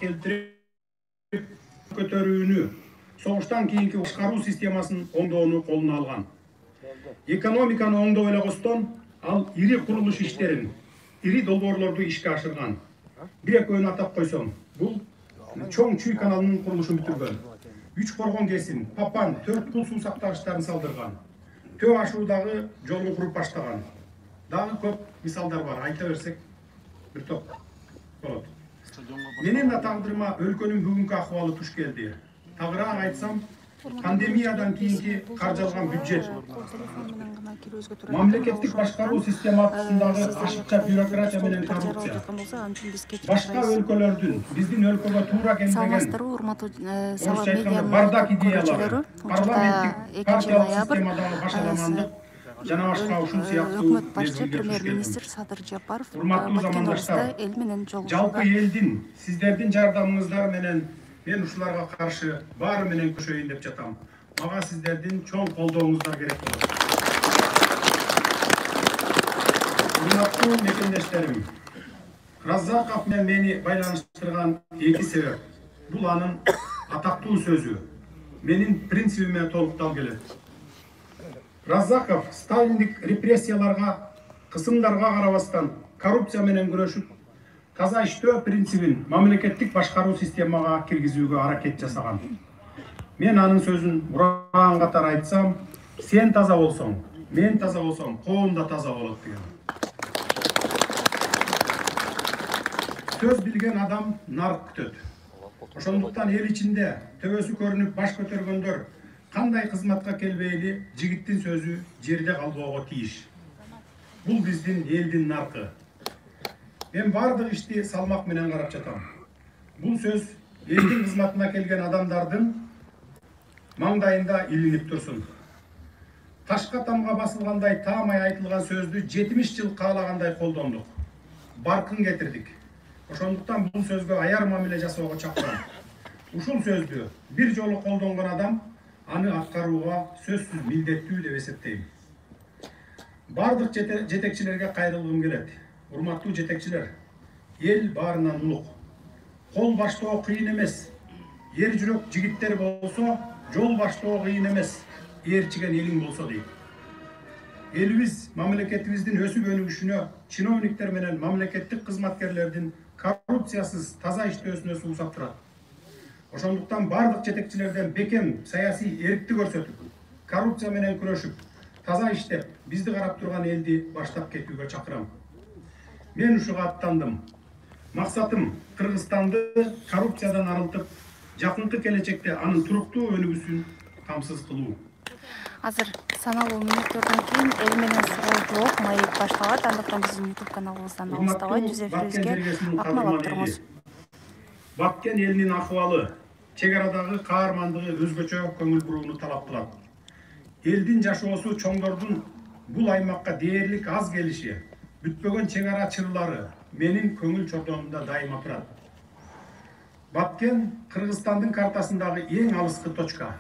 келтирип көтөрүүнү, согуштан кийинки башкаруу системасын оңдоону колуна алган. Экономиканы оңдоо элегостон ал ири курулуш иштерин, ири долбоорлорду ишке ашырган. Бир экөөнү атап койсом, бул чоң Чүй каналынын курулушун бүтүргөн. 3 коргон кесим, Папан, 4 кул суу сактагычтарын салдырган. Төө ашуудагы жолун куруп баштаган. Дагы көп мисалдар бар, айта берсек бир топ болот. Менин да тагдырыма өлкөнүн бүгүнкү акыбалы туш келди. Тагыраак айтсам, пандемиядан кийинки каржалган бюджет, мамлекеттик башкаруу системасындагы ашыкча бюрократия менен коррупция, башка өлкөлөрдүн биздин өлкөгө туура келбеген бардак идеялары, парламенттик партиялык системадагы башаламандык жана башка ушул сыяктуу өкмөт башчы премьер-министр Садыр Жапаров Баткен облусунда эл менен жолугушууда. Жалпы элдин, сиздердин жардамыңыздар менен мен ушуларга каршы баары менен көшөйүн деп жатам. Мага сиздердин чоң колдооңуздар керек болот. Урматтуу мекендештерим, Раззаков менен мени байланыштырган эки себеп. Бул анын атактуу сөзү. Менин принцибиме толуктал келет. Раззаков сталиндик репрессияларга, кысымдарга карабастан коррупция менен күрөшүп, таза иштөө принцибин мамлекеттик башкаруу системага киргизүүгө аракет жасаган. Мен анын сөзүн ураган катар айтсам, сен таза болсоң, мен таза болсом, коом да таза болот деген. Сөз билген адам нарк күтөт. Ошондуктан эл ичинде төбөсү көрүнүп баш көтөргөндөр кандай кызматка келбейли жигиттин сөзү жерде калбоого тийиш. Бул биздин элдин наркы. Мен бардык ишти салмак менен карап жатам. Бул сөз элдин кызматына келген адамдардын маңдайында илинип турсун. Ташка тамга басылгандай таамай айтылган сөздү 70 жыл каалагандай колдондук. Баркын кетирдик. Ошондуктан бул сөзгө аяр мамиле жасоого чакырам. Ушул сөздү бир жолу колдонгон адам аны аткарууга сөзсүз милдеттүү деп эсептейм. Бардык жетекчилерге кайрылгым келет. Урматтуу жетекчилер, эл баарынан улук. Кол баштоо кыйын эмес. Ер жүрөк жигиттер болсо, жол баштоо кыйын эмес. Ээрчиген элиң болсо дейт. Элибиз мамлекетибиздин өсүп өнүгүшүнө чиновниктер менен мамлекеттик кызматкерлердин коррупциясыз таза иштөөсүнө суусап турат. Ошондуктан бардык жетекчилерден бекем саясий эркти көрсөтүп, коррупция менен күрөшүп, таза иштеп, бизди карап турган элди баштап кетүүгө чакырам. Мен ушуга аттандым. Максатым Кыргызстанды коррупциядан арылтып, жакынкы келечекте анын туруктуу өнүгүүсүн камсыз кылуу. Азыр саналуу мүнөттөрдөн кийин эл менен суроолуулук маек башталат. Андыктан биздин YouTube каналыбыздан алыстабай түз эфирибизге акмалап туруңуз. Баткен элинин акыбалы, чек арадагы каармандыгы өзгөчө көңүл бурууну талап кылат. Элдин жашоосу чоңдордун бул аймакка дээрлик аз келиши, бүтпөгөн чек ара чырлары менин көңүл чордонумда дайыма турат. Баткен Кыргызстандын картасындагы эң алыскы точка.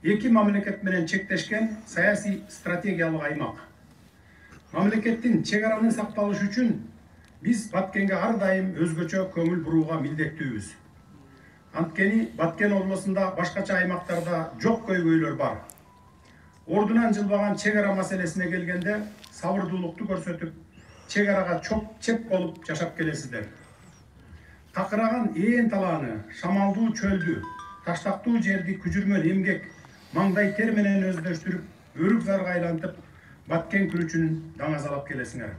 Эки мамлекет менен чектешкен саясий стратегиялык аймак. Мамлекеттин чек аранын сакталышы үчүн биз Баткенге ар дайым өзгөчө көңүл бурууга милдеттүүбүз. Анткени Баткен облусунда башкача аймактарда жок көйгөйлөр бар. Ордунан жылбаган чек ара маселесине келгенде сабырдуулукту көрсөтүп, чек арага чеп болуп жашап келесиздер. Такыраган ээн талааны, шамалдуу чөлдү, таштактуу жерди күжүрмөн эмгек, маңдай тер менен өздөштүрүп, өрүк зарга айлантып, Баткен күрүчүн даңазалап келесиңер.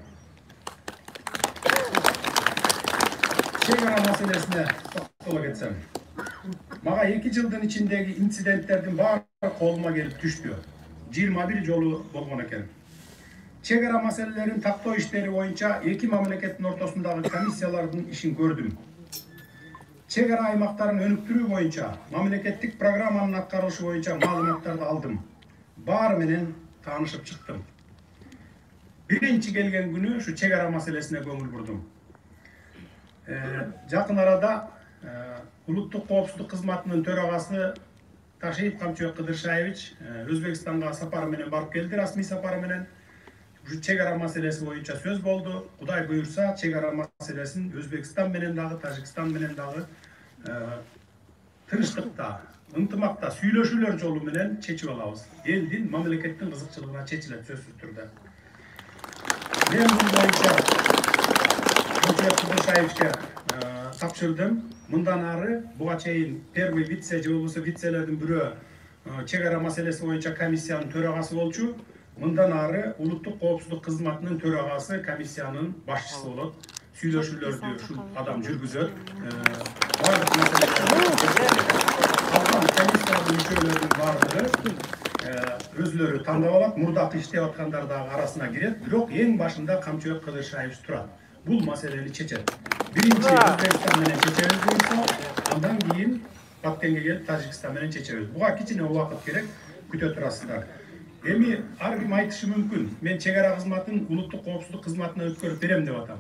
Чек ара маселесине токтоло кетсем. Мага 2 жылдын ичиндеги инциденттердин баары колума келип түштү. 21 жолу болгон экен. Чек ара маселелерин тактоо иштери боюнча эки мамлекеттин ортосундагы комиссиялардын ишин көрдүм. Чек ара аймактарын өнүктүрүү боюнча мамлекеттик программанын аткарылышы боюнча маалыматтарды алдым. Баары менен таанышып чыктым. Биринчи келген күнү ушу чек ара маселесине көңүл бурдум. Жакын арада улуттук коопсуздук кызматынын төрагасы Ташиев Камчыбек Кыдыршаевич Өзбекстанга сапары менен барып келди, расмий сапары менен. чек ара маселеси боюнча сөз болду. Кудай буюрса, чек ара маселесин Өзбекстан менен дагы, Тажикстан менен дагы тынчтыкта, ынтымакта сүйлөшүүлөр жолу менен чечип алабыз. Элдин, мамлекеттин кызыкчылыгына чечилет сөзсүз түрдө. Мен бул боюнча Кудайшаевке тапшырдым. Мындан ары буга чейин первый вице же болбосо вицелердин бирөө чек ара маселеси боюнча комиссиянын төрагасы болчу. Мындан ары улуттук коопсуздук кызматынын төрагасы комиссиянын башчысы болот. Сүйлөшүүлөрдү ушул адам жүргүзөт. Бардык маселелерди калган комиссиянын мүчөлөрүнүн бардыгы өзлөрү тандап алат. Мурдакы иштеп аткандар дагы арасына кирет. Бирок эң башында Камчыбек Кыдыршаев турат. Бул маселени чечет. Биринчи Өзбекстан менен чечебиз болсо, андан кийин Баткенге келип Тажикстан менен чечебиз. Буга кичине убакыт керек, күтө турасыздар. Эми ар ким айтышы мүмкүн. Мен чек ара кызматын улуттук коопсуздук кызматына өткөрүп берем деп атам.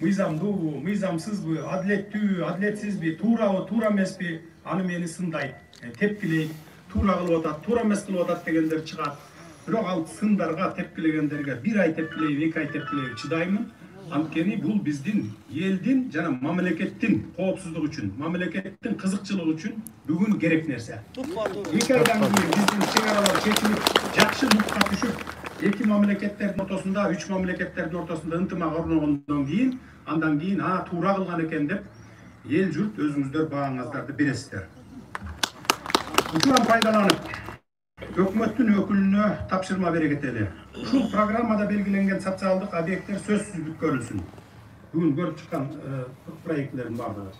Мыйзамдуубу, мыйзамсызбы, адилеттүүбү, адилетсизби, туурабы, туура эмеспи, аны мени сындайт, тепкилейт, туура кылып атат, туура эмес кылып атат дегендер чыгат. Бирок ал сындарга, тепкилегендерге 1 ай тепкилейби, 2 ай тепкилейби чыдаймын. Анткени бул биздин элдин жана мамлекеттин коопсуздугу үчүн, мамлекеттин кызыкчылыгы үчүн бүгүн керек нерсе. 2 айдан кийин биздин чек аралар чечилип, жакшы нукка түшүп, 2 мамлекеттердин ортосунда, 3 мамлекеттердин ортосунда ынтымак орногондон кийин, андан кийин туура кылган экен деп эл журт өзүңүздөр бааңыздарды бересиздер. Ушундан пайдаланып, өкмөттүн өкүлүнө тапшырма бере кетели. Ушул программада белгиленген социалдык объекттер сөзсүз бүткөрүлсүн. Бүгүн көрүп чыккан проектлердин бардыгы.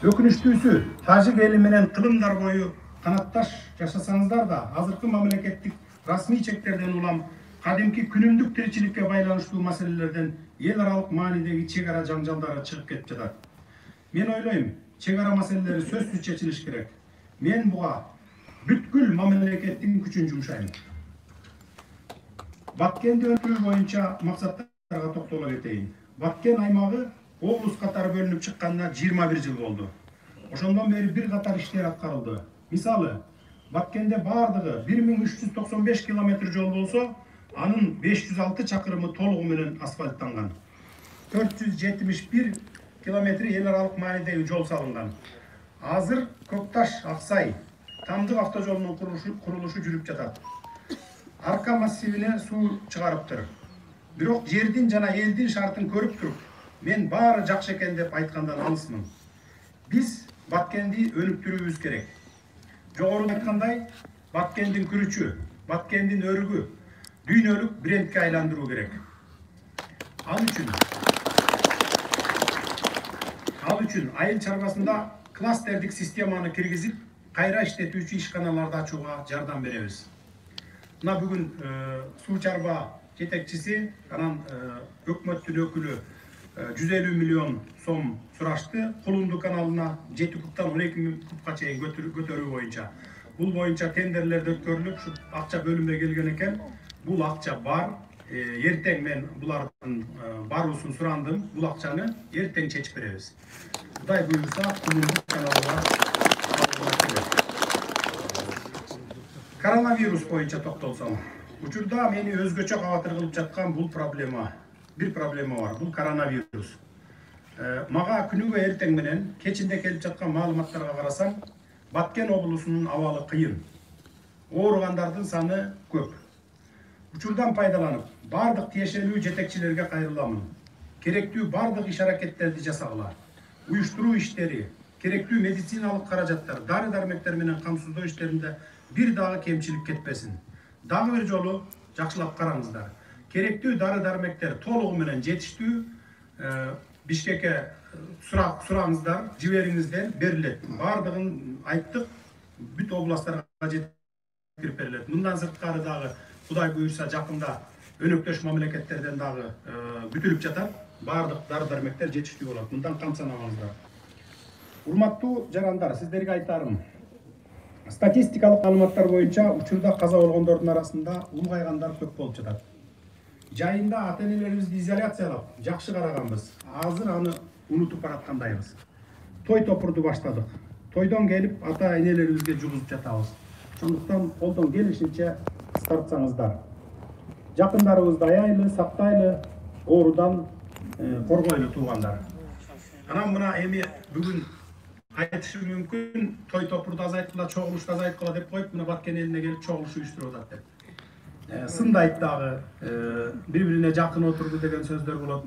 Өкүнүчтүүсү, тажик эли менен кылымдар бою канатташ жашасаңыздар да, азыркы мамлекеттик расмий чектерден улам кадимки күнүмдүк тиричиликке байланыштуу маселелерден эл аралык маанидеги чек ара жаңжалдары чыгып кетип жатат. Мен ойлойм, чек ара маселелери сөзсүз чечилиш керек. Мен буга бүткүл мамлекеттин күчүн жумшайм. Баткенди өткөрүү боюнча максаттарга токтоло кетейин. Баткен аймагы облус катары бөлүнүп чыкканына 21 жыл болду. Ошондон бери бир катар иштер аткарылды. Мисалы, Баткенде бардыгы 1395 километр жол болсо, анын 506 чакырымы толугу менен асфальттанган. 471 километри эл аралык маанидеги жол салынган. Азыр Көкташ, Аксай, Тамдык автожолунун курулушу жүрүп жатат. Арка массивине суу чыгарыптыр. Бирок жердин жана элдин шартын көрүп туруп, мен баары жакшы экен деп айткандан алысмын. Биз Баткенди өнүктүрүүбүз керек. Жогоруда айткандай, Баткендин күрүчү, Баткендин өрүгү дүйнөлүк брендке айландыруу керек. Ал үчүн айыл чарбасында кластердик системаны киргизип, кайра иштетүүчү ишканаларды ачууга жардам беребиз. Мына бүгүн суу чарба жетекчиси, анан өкмөттүн өкүлү 150 миллион сом сурашты. Кулунду каналына 7 кубтан 12 кубка чейин көтөрүү боюнча. Бул боюнча тендерлерди өткөрүлүп, ушу акча бөлүнбөй келген экен. Бул акча бар. Эртең мен булардын баруусун сурандым. Бул акчаны эртең чечип беребиз. Кудай буюрса, кулунду каналына коронавирус боюнча токтолсом. Учурда мени өзгөчө кабатыр кылып жаткан бул проблема. Бир проблема бар, бул коронавирус. Мага күнүгө эртең менен кечинде келип жаткан маалыматтарга карасам, Баткен облусунун абалы кыйын. Ооругандардын саны көп. Учурдан пайдаланып, бардык тиешелүү жетекчилерге кайрыламын. Керектүү бардык иш-аракеттерди жасагыла. Уюштуруу иштери, керектүү медициналык каражаттар, дары-дармектер менен камсыздоо иштеринде бир дагы кемчилик кетпесин. Дагы бир жолу жакшылап караңыздар. Керектүү дары-дармектер толугу менен жетиштүү Бишкекке сураңыздар, жибериңиздер, берилет. Бардыгын айттык, бүт областтарга жеткирип берилет. Мындан сырткары дагы Кудай буюрса жакында өнөктөш мамлекеттерден дагы бүтүлүп жатат. Бардык дары-дармектер жетиштүү болот. Мындан камсанамаңыздар. Урматтуу жарандар, сиздерге айтарым. Статистикалык маалыматтар боюнча учурда каза болгондордун арасында улгайгандар көп болуп жатат. Жайында ата-энелерибизди изоляциялап, жакшы караганбыз. Азыр аны унутуп бараткандайбыз. Той топурду баштадык. Тойдон келип ата-энелерибизге жугузуп жатабыз. Ошондуктан колдон келишинче кыскартсаңыздар. Жакындарыбызды аялы, сактайлы, оорудан коргойлу туугандар. Анан мына эми бүгүн айтышы мүмкүн, той топурду азайткыла, чогулушду азайткыла деп коюп, мына Баткен элине келип чогулуш уюштуруп атат деп. Сындайт дагы, бири-бирине жакын отурду деген сөздөр болот.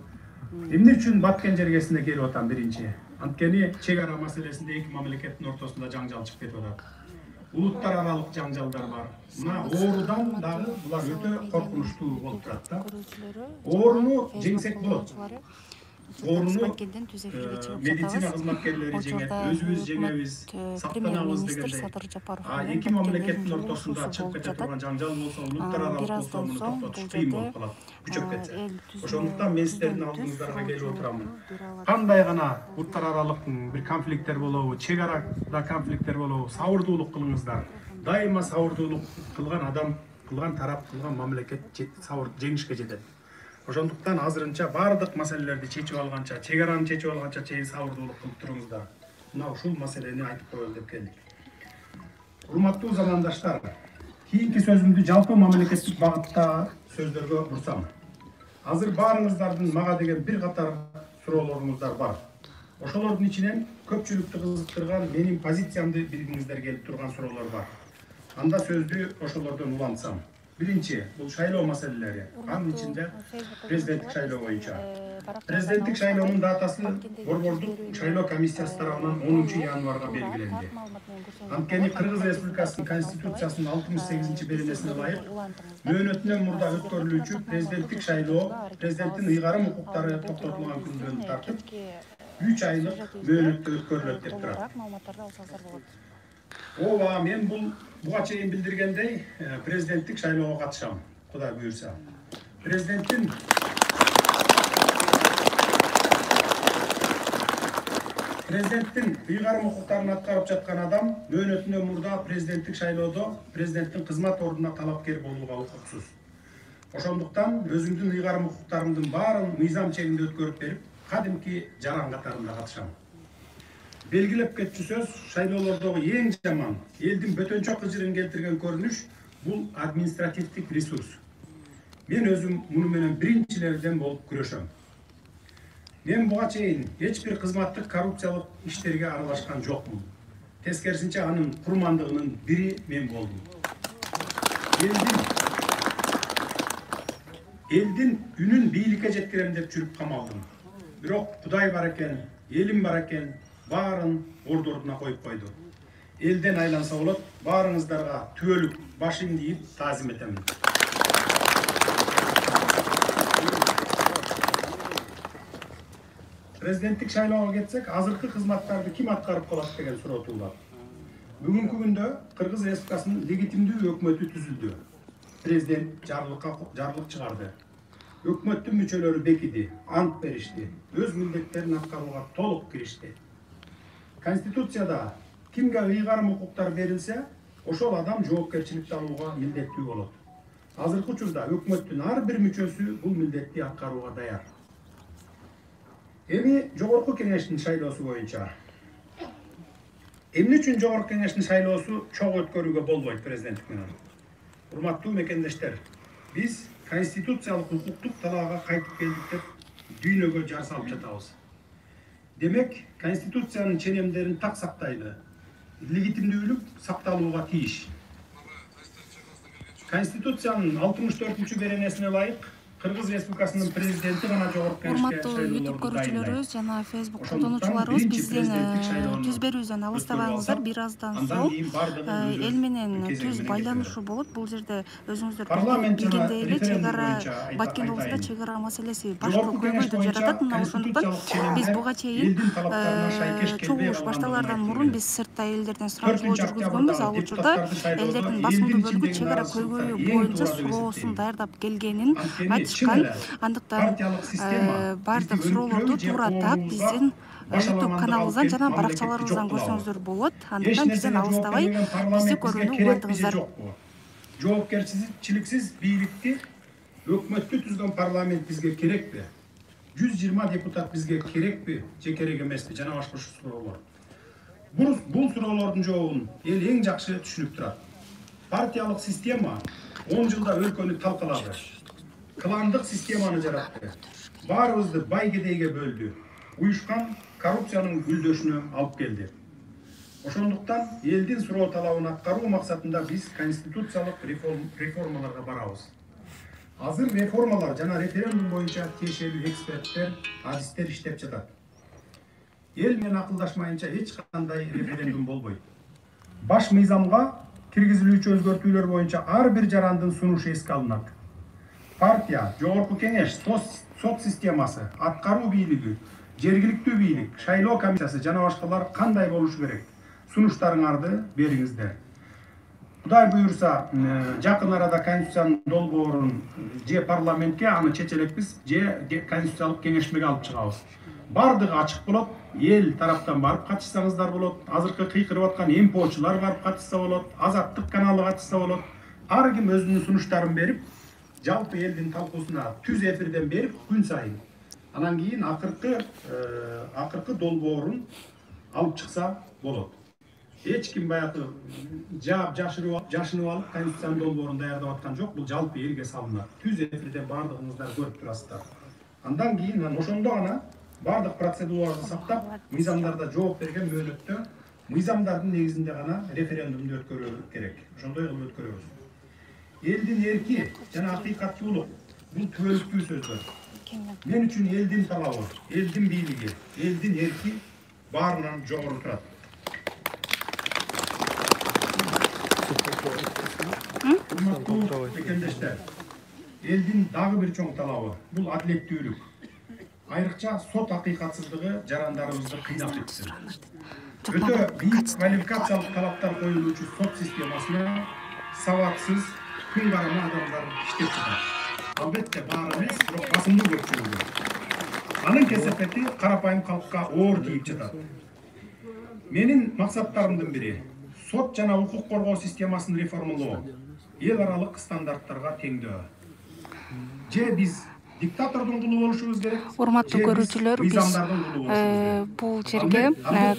Эмне үчүн Баткен жергесине келип атам биринчи? Анткени чек ара маселесинде эки мамлекеттин ортосунда жаңжал чыгып кетип атат. Улуттар аралык жаңжалдар бар. Мына оорудан дагы булар өтө коркунучтуу болуп турат да. Ооруну жеңсек болот. Ооруну медицина кызматкерлери жеңет, өзүбүз жеңебиз, сактанабыз дегендей. Эки мамлекеттин ортосунда чыгып кете турган жаңжал болсо, улуттар аралык болсо, муну токтотуш кыйын болуп калат, күчөп кетсе. Ошондуктан мен сиздердин алдыңыздарга келип отурамын. Кандай гана улуттар аралык бир конфликттер болобу, чек арада конфликттер болобу, сабырдуулук кылыңыздар. Дайыма сабырдуулук кылган адам, кылган тарап, кылган мамлекет сабыр жеңишке жетет. Ошондуктан азырынча бардык маселелерди чечип алганча, чек араны чечип алганча чейин сабырдуулук кылып туруңуздар. Мына ушул маселени айтып коелу деп келдик. Урматтуу замандаштар, кийинки сөзүмдү жалпы мамлекеттик багытта сөздөргө бурсам. Азыр баарыңыздардын мага деген бир катар суроолоруңуздар бар. Ошолордун ичинен көпчүлүктү кызыктырган менин позициямды билгиңиздер келип турган суроолор бар. Анда сөздү ошолордон улантсам. Биринчи, бул шайлоо маселелери. Анын ичинде президенттик шайлоо боюнча. Президенттик шайлоонун датасы Борбордук шайлоо комиссиясы тарабынан 10 январга белгиленди. Анткени Кыргыз Республикасынын Конституциясынын 68-беренесине ылайык мөөнөтүнөн мурда өткөрүлүүчү президенттик шайлоо президенттин ыйгарым укуктары токтотулган күндөн тартып 3 айлык мөөнөттө өткөрүлөт деп турат. Ооба, мен буга чейин билдиргендей президенттик шайлоого катышам, Кудай буйрса. Президенттин ыйгарым укуктарын аткарып жаткан адам мөөнөтүнөн мурда президенттик шайлоодо президенттин кызмат ордуна талапкер болууга укуксуз. Ошондуктан өзүмдүн ыйгарым укуктарымдын баарын мыйзам чегинде өткөрүп берип, кадимки жаран катарында катышам. Белгилеп кетчү сөз, шайлоолордогу эң жаман, элдин бөтөнчө кыжырын келтирген көрүнүш бул административдик ресурс. Мен өзүм муну менен биринчилерден болуп күрөшөм. Мен буга чейин эч бир кызматтык коррупциялык иштерге аралашкан жокмун. Тескерисинче анын курмандыгынын бири мен болдум. Элдин үнүн бийликке жеткирем деп жүрүп камалдым. Бирок Кудай бар экен, элим бар экен, баарын ордуна коюп койду. Элден айланса болот, баарыңыздарга түбөлүк башын ийип таазим этемин. Президенттик шайлоого кетсек, азыркы кызматтарды ким аткарып калат деген суроо туулат. Бүгүнкү күндө Кыргыз Республикасынын легитимдүү өкмөтү түзүлдү. Президент жарлык чыгарды. Өкмөттүн мүчөлөрү бекиди, ант беришти, өз милдеттерин аткарууга толук киришти. Конституцияда кимге ыйгарым укуктар берилсе, ошол адам жоопкерчиликти алууга милдеттүү болот. Азыркы учурда өкмөттүн ар бир мүчөсү бул милдетти аткарууга даяр. Эми жогорку кеңештин шайлоосу боюнча. Эмне үчүн жогорку кеңештин шайлоосу чогуу өткөрүүгө болбойт президенттик менен? Урматтуу мекендештер, биз конституциялык укуктук талаага кайтып келдик деп дүйнөгө жар салып жатабыз. Демек, конституциянын ченемдерин так сактайлы, легитимдүүлүк сакталууга тийиш. Конституциянын 64-беренесине ылайык Кыргыз Республикасынын президенти гана жогорку кеңешке YouTube көрүүчүлөрүбүз жана Facebook колдонуучуларыбыз биздин түз берүүбүздөн алыстабаңыздар. Бир аздан соң эл менен түз байланышуу болот. Бул жерде өзүңүздөр билгендей эле чек ара Баткен облусунда чек ара маселеси башкы көйгөйдү жаратат. Мына ошондуктан биз буга чейин чогулуш башталардан мурун биз сыртта элдерден сурамжылоо жүргүзгөнбүз. Ал учурда элдердин басымдуу бөлүгү чек ара көйгөйү боюнча суроосун даярдап келгенин андыктан бардык суроолорду туура тап биздин YouTube каналыбыздан жана баракчаларыбыздан көрсөңүздөр болот. Андыктан бизден алыстабай бизди көрүүнү убадыңыздар. Жоопкерчиликсиз бийликти өкмөттү түзгөн парламент бизге керекпи? 120 депутат бизге керекпи же керек эмеспи? Жана башка суроолор. Бул суроолордун жообун эл эң жакшы түшүнүп турат. Партиялык система 10 жылда өлкөнү талкалады. Klandык системаны жаратты. Баарыбызды бай кедейге бөлдү. Уюшкан коррупциянын гүлдөшүнө алып келди. Ошондуктан элдин суроо талабын аткаруу максатында биз конституциялык реформаларга барабыз. Азыр реформалар жана референдум боюнча тиешелүү эксперттер, адистер иштеп жатат. Эл менен акылдашмайынча эч кандай референдум болбойт. Баш мыйзамга киргизилүүчү өзгөртүүлөр боюнча ар бир жарандын сунушу эске алынат. Партия, жогорку кеңеш, сот системасы, аткаруу бийлиги, жергиликтүү бийлик, шайлоо комиссиясы жана башкалар кандай болушу керек? Сунуштарыңарды бериңиздер. Кудай буюрса, жакын арада конституциянын долбоорун же парламентке аны чечелекпиз, же конституциялык кеңешмеге алып чыгабыз. Бардыгы ачык болот, эл тараптан барып катышсаңыздар болот, азыркы кыйкырып аткан МПОчулар барып катышса болот, Азаттык каналы катышса болот. Ар ким өзүнүн сунуштарын берип, жалпы элдин талкуусуна түз эфирден берип, күн сайын. Анан кийин акыркы долбоорун алып чыкса болот. Эч ким баягы жашынып алып конституциянын долбоорун даярдап аткан жок. Бул жалпы элге салынат. Түз эфирден бардыгыңыздар көрүп турасыздар. Андан кийин ошондо гана бардык процедураларды сактап, мыйзамдарда жооп берген мөөнөттө мыйзамдардын негизинде гана референдумду өткөрүү керек. Ошондой кылып өткөрөбүз. Элдин эрки жана акыйкаттуулук бул түбөлүктүү сөздөр. Мен үчүн элдин талабы, элдин бийлиги, элдин эрки баарынан жогору турат. Урматтуу мекендештер, элдин дагы бир чоң талабы бул адилеттүүлүк. Айрыкча сот акыйкатсыздыгы жарандарыбызды кыйнап кетти. Өтө бийик квалификациялык талаптар коюлуучу сот системасына сабатсыз, күн карама адамдар иштеп жатат. Албетте баары эмес, бирок басымдуу көпчүлүгү. Анын кесепети карапайым калкка оор тийип жатат. Менин максаттарымдын бири сот жана укук коргоо системасын реформалоо, эл аралык стандарттарга теңдөө. Же биз диктатордун кулу болушубуз керек. Урматтуу көрүүчүлөр, биз бул жерге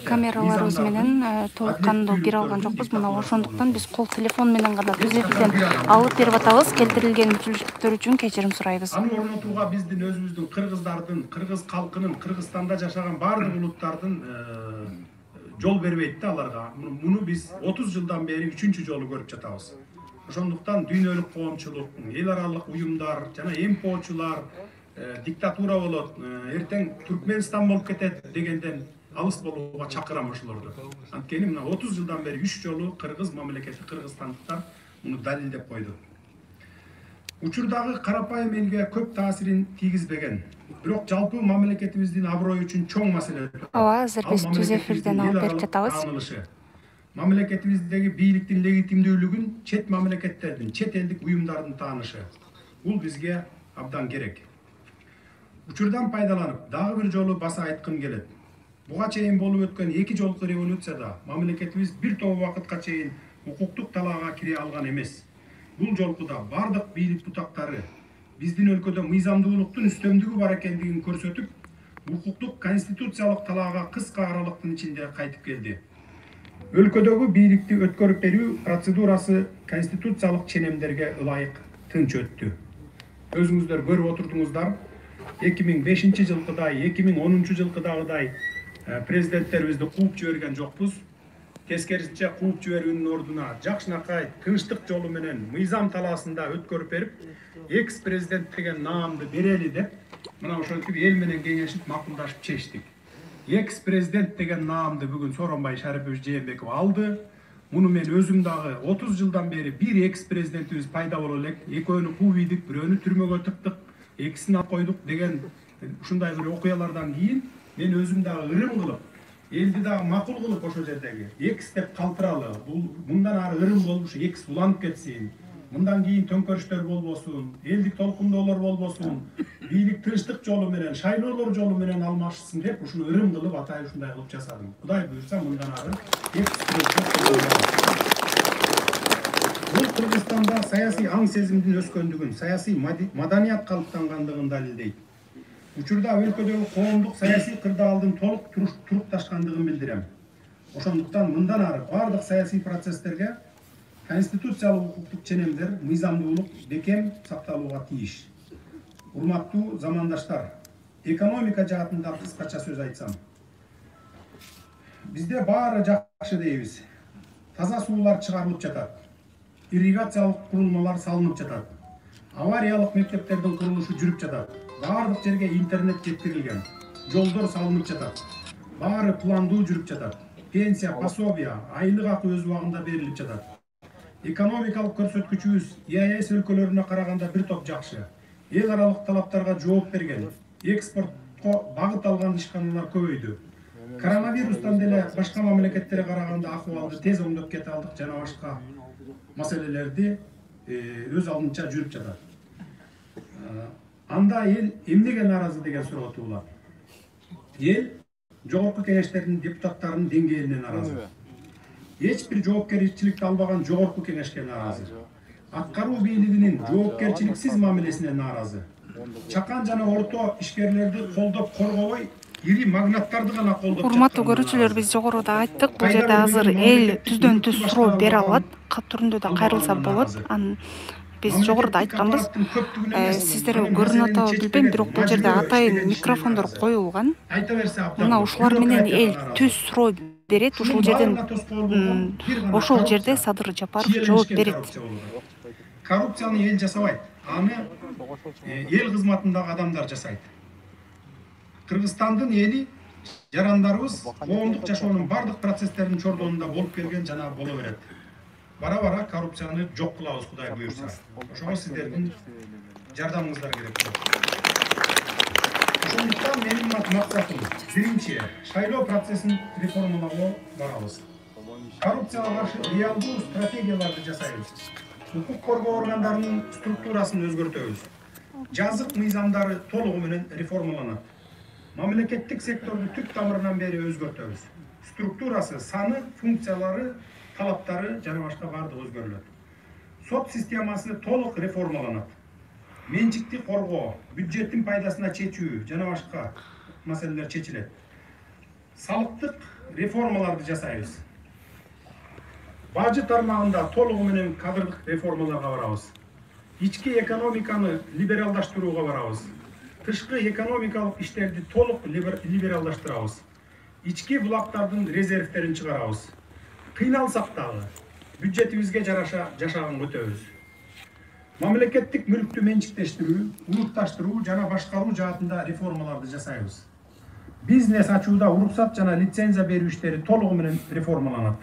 камераларыбыз менен толук кандуу кире алган жокпуз. Мына ошондуктан биз кол телефон менен гана түз эфирден алып берип атабыз. Келтирилген мүмкүнчүлүктөр үчүн кечирим сурайбыз. Аны орнотууга биздин өзүбүздүн кыргыздардын, кыргыз калкынын, Кыргызстанда жашаган бардык улуттардын жол бербейт да аларга. Муну биз 30 жылдан бери 3-чү жолу көрүп жатабыз. Ошондуктан дүйнөлүк коомчулук, эл аралык уюмдар жана МПОчулар диктатура болот, эртең Түркменстан болуп кетет дегенден алыс болууга чакырам ошолорду. Анткени мына 30 жылдан бери 3 жолу кыргыз мамлекети, кыргызстандыктар муну далилдеп койду. Учурдагы карапайым элге көп таасирин тийгизбеген, бирок жалпы мамлекетибиздин аброю үчүн чоң маселе. Ооба, азыр биз түз эфирден алып берип жатабыз. Мамлекетибиздеги бийликтин легитимдүүлүгүн чет мамлекеттердин, чет элдик уюмдардын таанышы. Бул бизге абдан керек. Учурдан пайдаланып, дагы бир жолу баса айткым келет. Буга чейин болуп өткөн 2 жолку революцияда мамлекетибиз бир топ убакытка чейин укуктук талаага кире алган эмес. Бул жолкуда бардык бийлик бутактары биздин өлкөдө мыйзамдуулуктун үстөмдүгү бар экендигин көрсөтүп, укуктук конституциялык талаага кыска аралыктын ичинде кайтып келди. Өлкөдөгү бийликти өткөрүп берүү процедурасы конституциялык ченемдерге ылайык тынч өттү. Өзүңүздөр көрүп отурдуңуздар, 2005 жылкыдай, 2010 жылкыдагыдай президенттерибизди кууп жиберген жокпуз. Тескерисинче кууп жиберүүнүн ордуна жакшынакай тынчтык жолу менен мыйзам талаасында өткөрүп берип, экс-президент деген наамды берели деп, мына ошентип эл менен кеңешип макулдашып чечтик. Экс-президент деген наамды бүгүн Сооронбай Шарипович Жээнбеков алды. Муну мен өзүм дагы 30 жылдан бери бир экс-президентибиз пайда боло элек, экөөнү кууп ийдик, бирөөнү түрмөгө тыктык, экисин алып койдук деген ушундай бир окуялардан кийин мен өзүм дагы ырым кылып, элди дагы макул кылып ошол жердеги экс деп калтыралы, мындан ары ырым болушу, экс уланып кетсин, мындан кийин төңкөрүштөр болбосун, элдик толкундоолор болбосун, бийлик тынчтык жолу менен, шайлоолор жолу менен алмашсын деп ушуну ырым кылып атай ушундай кылып жасадым. Кудай буйрса мындан ары бул Кыргызстанда саясий аң сезимдин өскөндүгүн, саясий маданият калыптангандыгын далилдейт. Учурда өлкөдөгү коомдук саясий кырдаалдын толук турукташкандыгын билдирем. Ошондуктан мындан ары бардык саясий процесстерге конституциялык укуктук ченемдер, мыйзамдуулук бекем сакталууга тийиш. Урматтуу замандаштар, экономика жаатында кыскача сөз айтсам, бизде баары жакшы дейбиз. Таза суулар чыгарылып жатат. Ирригациялык курулмалар салынып жатат. Авариялык мектептердин курулушу жүрүп жатат. Баардык жерге интернет жеткирилген. Жолдор салынып жатат. Баары пландуу жүрүп жатат. Пенсия, пособия, айлык акы өз убагында берилип жатат. Экономикалык көрсөткүчүбүз ЕАЭС өлкөлөрүнө караганда бир топ жакшы. Эл аралык талаптарга жооп берген. Экспортко багыт алган ишканалар көбөйдү. Коронавирустан деле башка мамлекеттерге караганда акыбалды тез оңдоп кете алдык жана башка маселелерди өз алдынча жүрүп жатат. Анда эл эмнеге нааразы деген суроо туулат. Эл жогорку кеңештердин депутаттарынын деңгээлине нааразы. Эч бир жоопкерчиликти албаган жогорку кеңешке нааразы. Аткаруу бийлигинин жоопкерчиликсиз мамилесине нааразы. Чакан жана орто ишкерлерди колдоп коргобой, ири магнаттарды гана колдоп. Урматтуу көрүүчүлөр, биз жогоруда айттык, бул жерде азыр эл түздөн түз суроо бере алат, кат түрүндө да кайрылса болот. Биз жогоруда айтканбыз, сиздер көрүнүп атабы билбейм, бирок бул жерде атайын микрофондор коюлган. Мына ушулар менен эл түз суроо берет, ушул жерден ошол жерде Садыр Жапаров жооп берет. Коррупцияны эл жасабайт, аны эл кызматындагы адамдар жасайт. Кыргызстандын эли жарандарыбыз коомдук жашоонун бардык процесстеринин чордонунда болуп келген жана боло берет. Бара-бара коррупцияны жок кылабыз, Кудай буйрса. Ошого сиздердин жардамыңыздар керек болот. Ошондуктан менин максатым биринчи, шайлоо процессин реформалоого барабыз. Коррупцияга каршы реалдуу стратегияларды жасайбыз. Укук коргоо органдарынын структурасын өзгөртөбүз. Жазык мыйзамдары толугу менен реформаланат. Мамлекеттик секторду түп тамырынан бери өзгөртөбүз. Структурасы, саны, функциялары, талаптары жана башка бардыгы өзгөрүлөт. Сот системасы толук реформаланат. Менчикти коргоо, бюджеттин пайдасына чечүү жана башка маселелер чечилет. Салыктык реформаларды жасайбыз. Бажы тармагында толугу менен кадрлык реформаларга барабыз. Ички экономиканы либералдаштырууга барабыз. Тышкы экономикалык иштерди толук либералдаштырабыз. Ички булактардын резервтерин чыгарабыз. Кыйналсак дагы бюджетибизге жараша жашаган өтөбүз. Мамлекеттик мүлктү менчиктештирүү, улутташтыруу жана башкаруу жаатында реформаларды жасайбыз. Бизнес ачууда уруксат жана лицензия берүү иштери толугу менен реформаланат.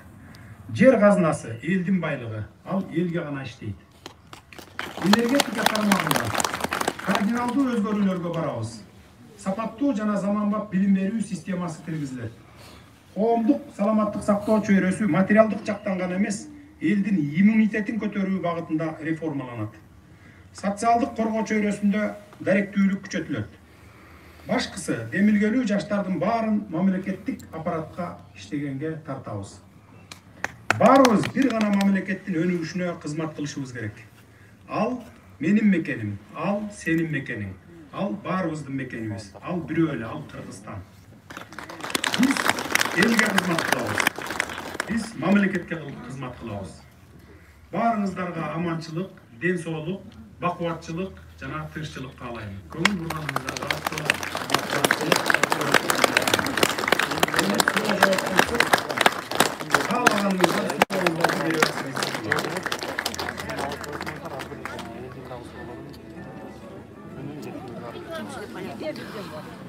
Жер казынасы элдин байлыгы, ал элге гана иштейт. Энергетика тармагында кардиналдуу өзгөрүүлөргө барабыз. Сапаттуу жана заманбап билим берүү системасы киргизилет. Коомдук саламаттык сактоо чөйрөсү материалдык жактан гана эмес, элдин иммунитетин көтөрүү багытында реформаланат. Социалдык коргоо чөйрөсүндө даректүүлүк күчөтүлөт. Башкысы, демилгелүү жаштардын баарын мамлекеттик аппаратка иштегенге тартабыз. Баарыбыз бир гана мамлекеттин өнүгүшүнө кызмат кылышыбыз керек. Ал менин мекеним, ал сенин мекениң, ал баарыбыздын мекенибиз, ал бирөө эле, ал Кыргызстан. Биз элге кызмат кылабыз. Биз мамлекетке кызмат кылабыз. Баарыңыздарга аманчылык, ден соолук, бакубатчылык жана тынччылык каалайм. Көңүл бурганыңыздарга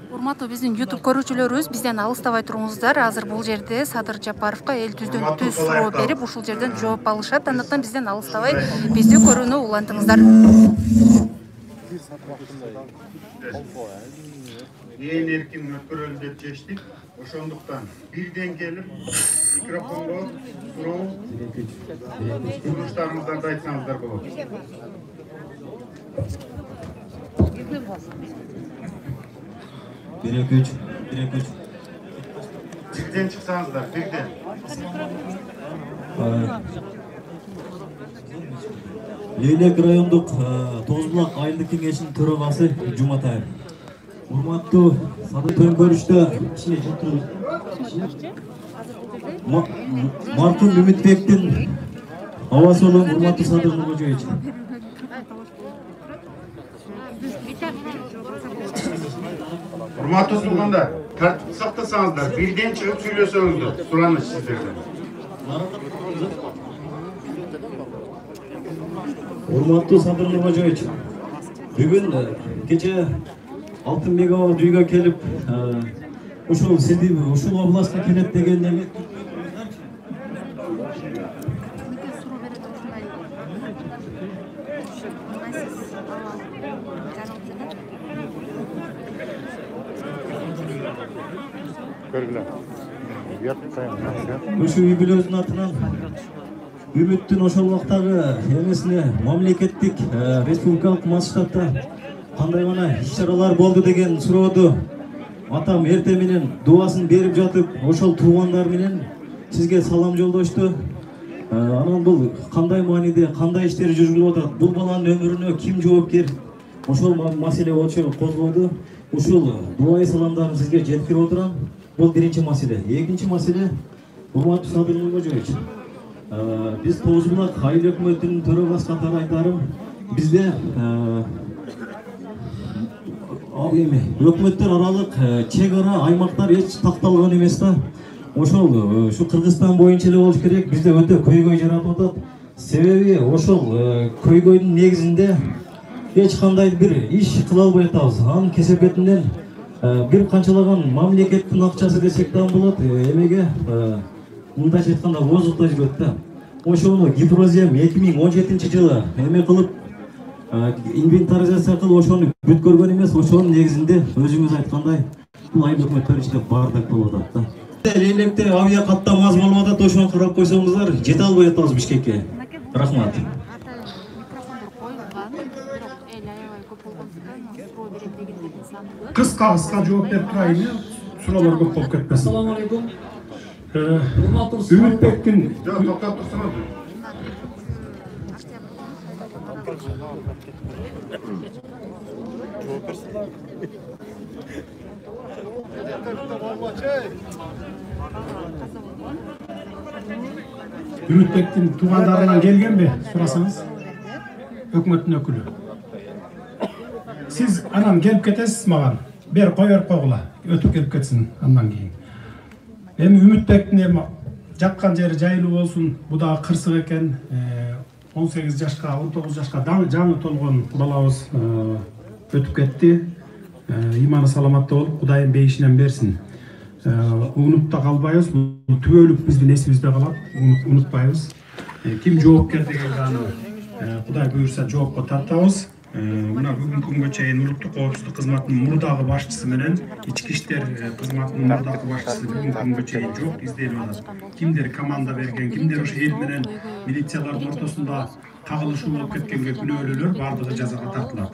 Урматтуу биздин YouTube көрүүчүлөрүбүз, бизден алыстабай туруңуздар. Азыр бул жерде Садыр Жапаровго эл түздөн түз суроо берип, ушул жерден жооп алышат. Андыктан бизден алыстабай бизди көрүүнү улантыңыздар. Эл эркин өткөрөлү деп чечтик. Ошондуктан бирден келип микрофонго суроо сунуштарыңыздарды айтсаңыздар болот. Бирек үч. Бирден чыксаңыздар, бирден. Лейлек райондук Тозбулак айылдык кеңешинин төрагасы Жуматаев. Урматтуу Садыр төңкөрүштө маркум Үмүтбектин абасы болон урматтуу Садыр Нуркожоевич. Урматтуу туугандар, тартипти сактасаңыздар, бирден чыгып сүйлөсөңүздөр. Сураныч сиздерден. Урматтуу Садыр Нурбажоевич, бүгүн кече Алтын мегабайт үйгө келип, ушул сизди ушул областка келет деген эме Ушу үй бүлөсүнүн атынан Үмүттүн ошол убактагы эмесине мамлекеттик республикалык массагатта кандай гана иш-чаралар болду деген сурооду атам эрте менен дубасын берип жатып, ошол туугандар менен сизге салам жолдошту. Анан бул кандай мааниде, кандай иштер жүргүлүп атат? Бул баланын өмүрүнө ким жоопкер? Ошол маселе очо козголду. Ушул дубай саламдарын сизге жеткирип отурам. Бул биринчи маселе. Экинчи маселе, урматтуу Садыр Нурбажоевич, биз Тоз Булак айыл өкмөтүнүн төрагасы катары айтарым, бизде өкмөттөр аралык чек ара аймактар эч такталган эмес да. Ошол ушу Кыргызстан боюнча эле болуш керек. Бизде өтө көйгөй жаратып атат. Себеби ошол көйгөйдүн негизинде эч кандай бир иш кыла албай атабыз. Анын кесепетинен бир канчалаган мамлекеттин акчасы десек да болот. Эмеге мындайча айтканда озукта жүрөт да. Ошону Гидрозем 2017 жылы эме кылып инвентаризация кылып ошону бүткөргөн эмес. Ошонун негизинде өзүңүз айткандай бул айыл өкмөттөр ичинде бардак болуп атат да. Электе авиа каттам аз болуп атат, ошону карап койсоңуздар, жете албай атабыз Бишкекке. Рахмат. Кыска жооп берип турайын, суроолор көп болуп кетпесин. Ассаламу алейкум. Үмүтбектин токтоп турсаңыз. Үмүтбектин туугандарынан келгенби? Сурасаңыз. Өкмөттүн өкүлү. Siz anam gelip ketesiz mağan. Bir koyar koğula. Ötüp gelip ketsin andan keyin. Hem Ümitbek'in hem jakkan jeri jaylı olsun. Bu da kırsık eken. 18 yaşka, 19 yaşka жаңы толгон балабыз ötüp ketti. İmanı salamatта olup, Kudayım beyişinen bersin. Unutta kalbayız. Tübölük bizden esibizde kalat. Unutbayız. Kim жоопкер деген gаны Kuday buyursa жоопко тартабыз. Мына бүгүнкү күнгө чейин улуттук коопсуздук кызматынын мурдагы башчысы менен ички иштер кызматынын мурдагы башчысы бүгүнкү күнгө чейин жок, изделип атат. Кимдер команда берген, кимдер ошо эл менен милициялардын ортосунда кагылышуу болуп кеткенге күнөөлүүлөр бардыгы жазага тартылат.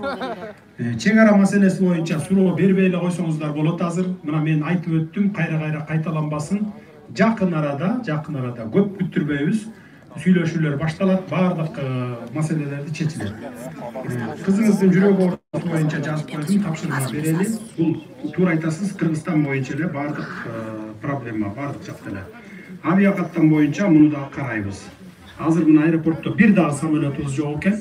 Чек ара маселеси боюнча суроо бербей эле койсоңуздар болот азыр. Мына мен айтып өттүм, кайра кайталанбасын. Жакын арада көп күттүрбөйбүз. Сүйлөшүүлөр башталат, бардык маселелерди чечилет. Кызыңыздын жүрөгү оорусу боюнча жазып койдум, тапшырма берели. Бул туура айтасыз, Кыргызстан боюнча эле бардык проблема, бардык жакта эле. Авиакаттам боюнча муну да карайбыз. Азыр мына аэропортто бир дагы самолетубуз жок экен.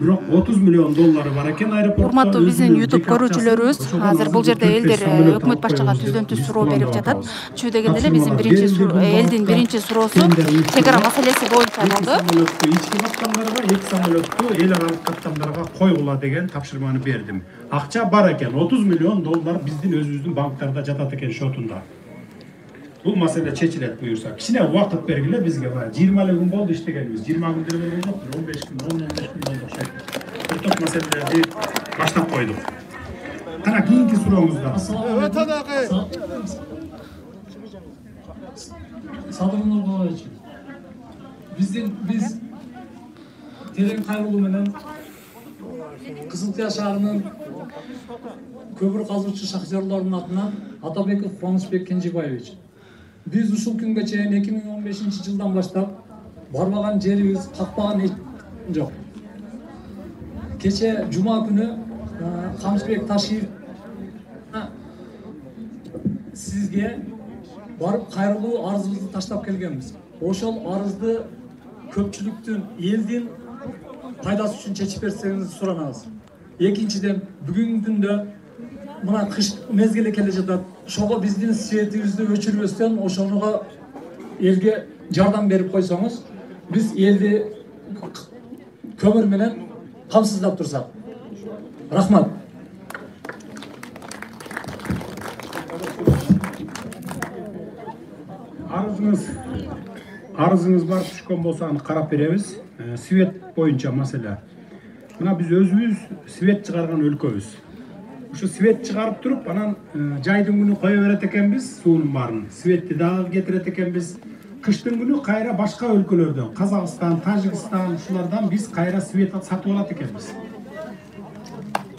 Бирок $30 миллион бар экен аэропортто. Урматтуу биздин YouTube көрүүчүлөрүбүз, азыр бул жерде элдер өкмөт башчыга түздөн-түз суроо берип жатат. Чүй дегенде эле биздин элдин биринчи суроосу чек ара маселеси боюнча болду. Ички каттамдарга, эки самолетту эл аралык каттамдарга койгула деген тапшырманы бердим. Акча бар экен, $30 миллион биздин өзүбүздүн банктарда жатат экен шотунда. Бул маселе чечилет буюрса. Кичине убакыт бергиле бизге. 20 эле күн болду иштегенибиз. 20 күн деле жок, 15 күн, 10-15 күн болду окшойт. Бир топ маселелерди баштап койдук. Кана кийинки сурооңуздар. Садыр Нурбажоевич. Биз терең кайгылуу менен Кызылкия шаарынын көпүр казуучу шахтерлордун атынан Атабеков Кубанычбек Кенжебаевич. Биз ушул күнгө чейин 2015 жылдан баштап барбаган жерибиз, какпаган жок. Кече жума күнү Камчыбек Ташиев сизге барып кайрылуу арызыбызды таштап келгенбиз. Ошол арызды көпчүлүктүн, элдин пайдасы үчүн чечип берсеңиз суранабыз. Экинчиден, бүгүнкү күндө мына кыш мезгили келе жатат. Ошого биздин светибизди өчүрбөстөн ошонуга элге жардам берип койсоңуз, биз элди көмүр менен камсыздап турсак. Рахмат. Арызыңыз бар түшкөн болсо аны карап беребиз. Свет боюнча маселе. Мына биз өзүбүз свет чыгарган өлкөбүз. Ушу свет чыгарып туруп, анан жайдын күнү кое берет экенбиз, суунун баарын. Светти дагы кетирет экенбиз. Кыштын күнү кайра башка өлкөлөрдөн, Казакстан, Тажикстан, ушулардан биз кайра свет сатып алат экенбиз.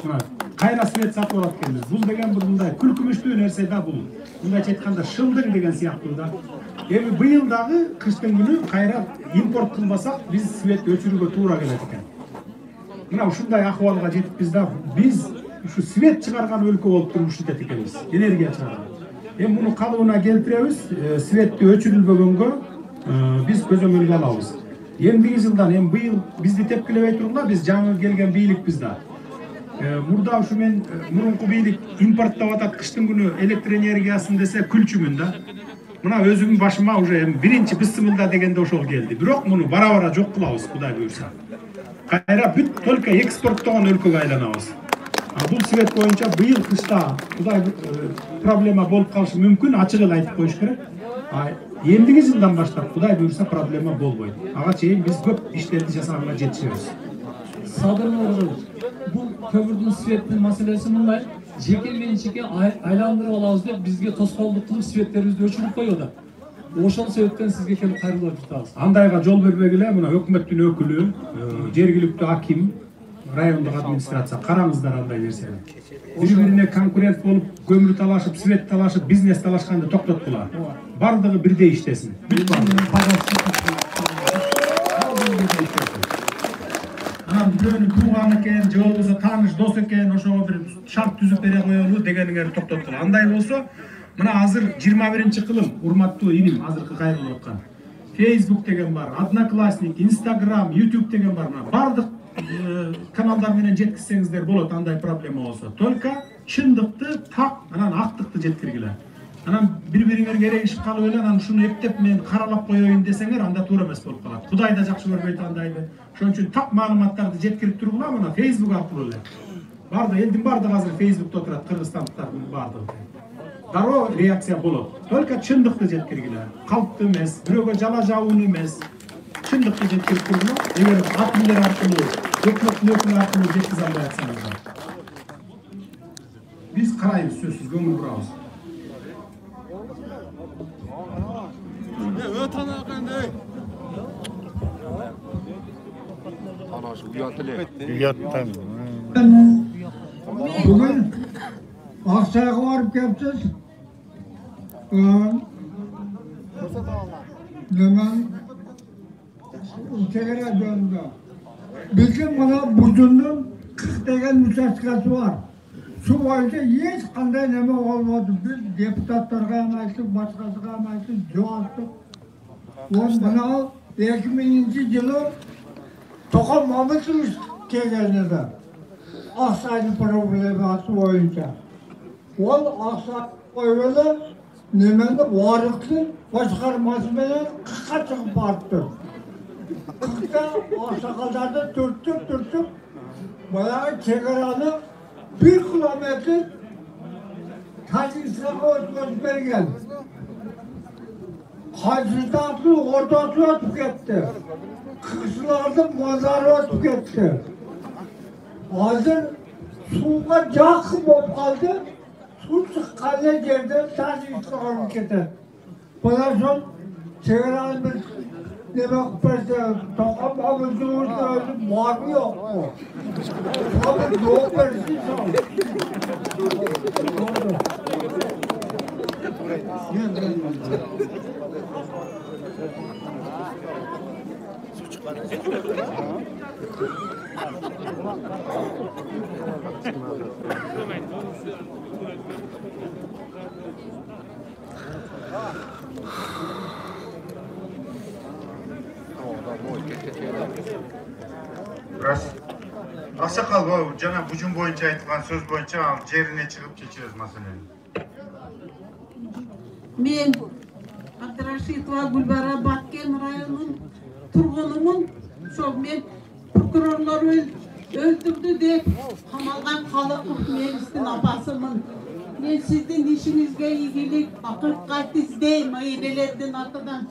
Мына кайра свет сатып алат экенбиз. Бул деген мындай күлкүмүштүү нерсе да бул. Мындайча айтканда шылдың деген сыяктуу да. Эми быйыл дагы кыштын күнү кайра импорт кылбасак, биз свет өчүрүүгө туура келет экен. Мына ушундай акыбалга жетиппиз да. Биз ушу свет чыгарган өлкө болуп туруп иштет экенбиз. Энергия чыгарган. Эми муну калыбына келтиребиз. Светти өчүрүлбөгөнгө биз көзөмөлгө алабыз. Эмдиги жылдан эми быйыл бизди тепкилебей тургула, биз жаңы келген бийликпиз да. Мурда ушу мен мурунку бийлик импорттап атат кыштын күнү электр энергиясын десе күлчүмүн да. Мына өзүмдүн башыма уже эми биринчи бысымылда дегенде ошол келди. Бирок муну бара-бара жок кылабыз, Кудай буйрса. Кайра бүт только экспорттогон өлкөгө айланабыз. Бул свет боюнча быйыл кышта Кудай проблема болуп калышы мүмкүн, ачык эле айтып коюш керек. Эмдиги жылдан баштап Кудай буйрса проблема болбойт. Ага чейин биз көп иштерди жасаганга жетишебиз. Садыр Нургулович, бул көмүрдүн светтин маселеси мындай, жеке менчикке айландырып алабыз деп бизге тоскоолдук кылып светтерибизди өчүрүп коюп атат. Ошол себептен сизге келип кайрылып жатабыз. Андайга жол бербегиле, мына өкмөттүн өкүлү, жергиликтүү аким, райондук администрация караңыздар андай нерсени. Бири-бирине конкурент болуп, көмүр талашып, свет талашып, бизнес талашканды токтоткула. Бардыгы бирдей иштесин. Бүт бирөөнүн тууганы экен, же болбосо тааныш дос экен, ошого бир шарт түзүп бере коелу дегениңерди токтоткула. Андай болсо, мына азыр 21-кылым, урматтуу иним, азыркы кайрылып аткан. Facebook деген бар, Одноклассник, Instagram, YouTube деген бар. Бардык каналдар менен жеткизсеңиздер болот, андай проблема болсо. Только чындыкты, так, анан актыкты жеткиргиле. Анан бири-бириңерге эрегишип калып эле, анан ушуну эптеп мен каралап коеюн десеңер, анда туура эмес болуп калат. Кудай да жакшы көрбөйт андайды. Ошон үчүн так маалыматтарды жеткирип тургула, мына Facebook аркылуу эле. Бардык элдин бардыгы азыр Facebook'та отурат, кыргызстандыктардын бардыгы. Дароо реакция болот. Только чындыкты жеткиргиле. Калпты эмес, бирөөгө жала жабууну эмес. Чындыкты жеткирип тургула. Эгер акимдер аркылуу, өкмөттүн өкүлү аркылуу жеткизе албай атсаңыздар. Биз карайбыз, сөзсүз көңүл бурабыз. Bugün Aksaray'a varıp geleceğiz. Hemen ülkelere döndü. Bizim bana Buzun'un 40 degen müsaskası var. Şu boyunca hiç kanday neme olmadı. Biz deputatlarga anaytık, başkasıga anaytık, joğalttık. Bana 2000 yılı Tokan Mahmut'un kelgende de Aksaray'ın probleması boyunca. Ol Aksaray'ın boyunca nemende varlıklı başkarması bilen 40'a çıkıp arttı. 40'ta aksakallarda dürttük bayağı çekeranı 1 kilometre Tacistan'a ötmesi bergen. Hacıstatlı ortası ötüp gitti. Kışlarda mazarı ötüp gitti. Hazır suğa yakın olup kaldı. Su çıkanlı yerden Tacistan'a gitti. Bundan sonra çekeranı bir demek perse Tokan Mahmut'un özü var mı yok mu? Tabii yok versin sağ. Раз. Аксакал, жана бужун боюнча айтылган сөз боюнча ал жерине чыгып чечебиз маселени. Мен Абдрашитова Гүлбара Баткен районунун тургунумун. Ошол мен прокурорлор өлтүрдү деп камалган Калыков Мелистин апасымын. Мен сиздин ишиңизге ийгилик, акыркат издейм айнелердин атынан.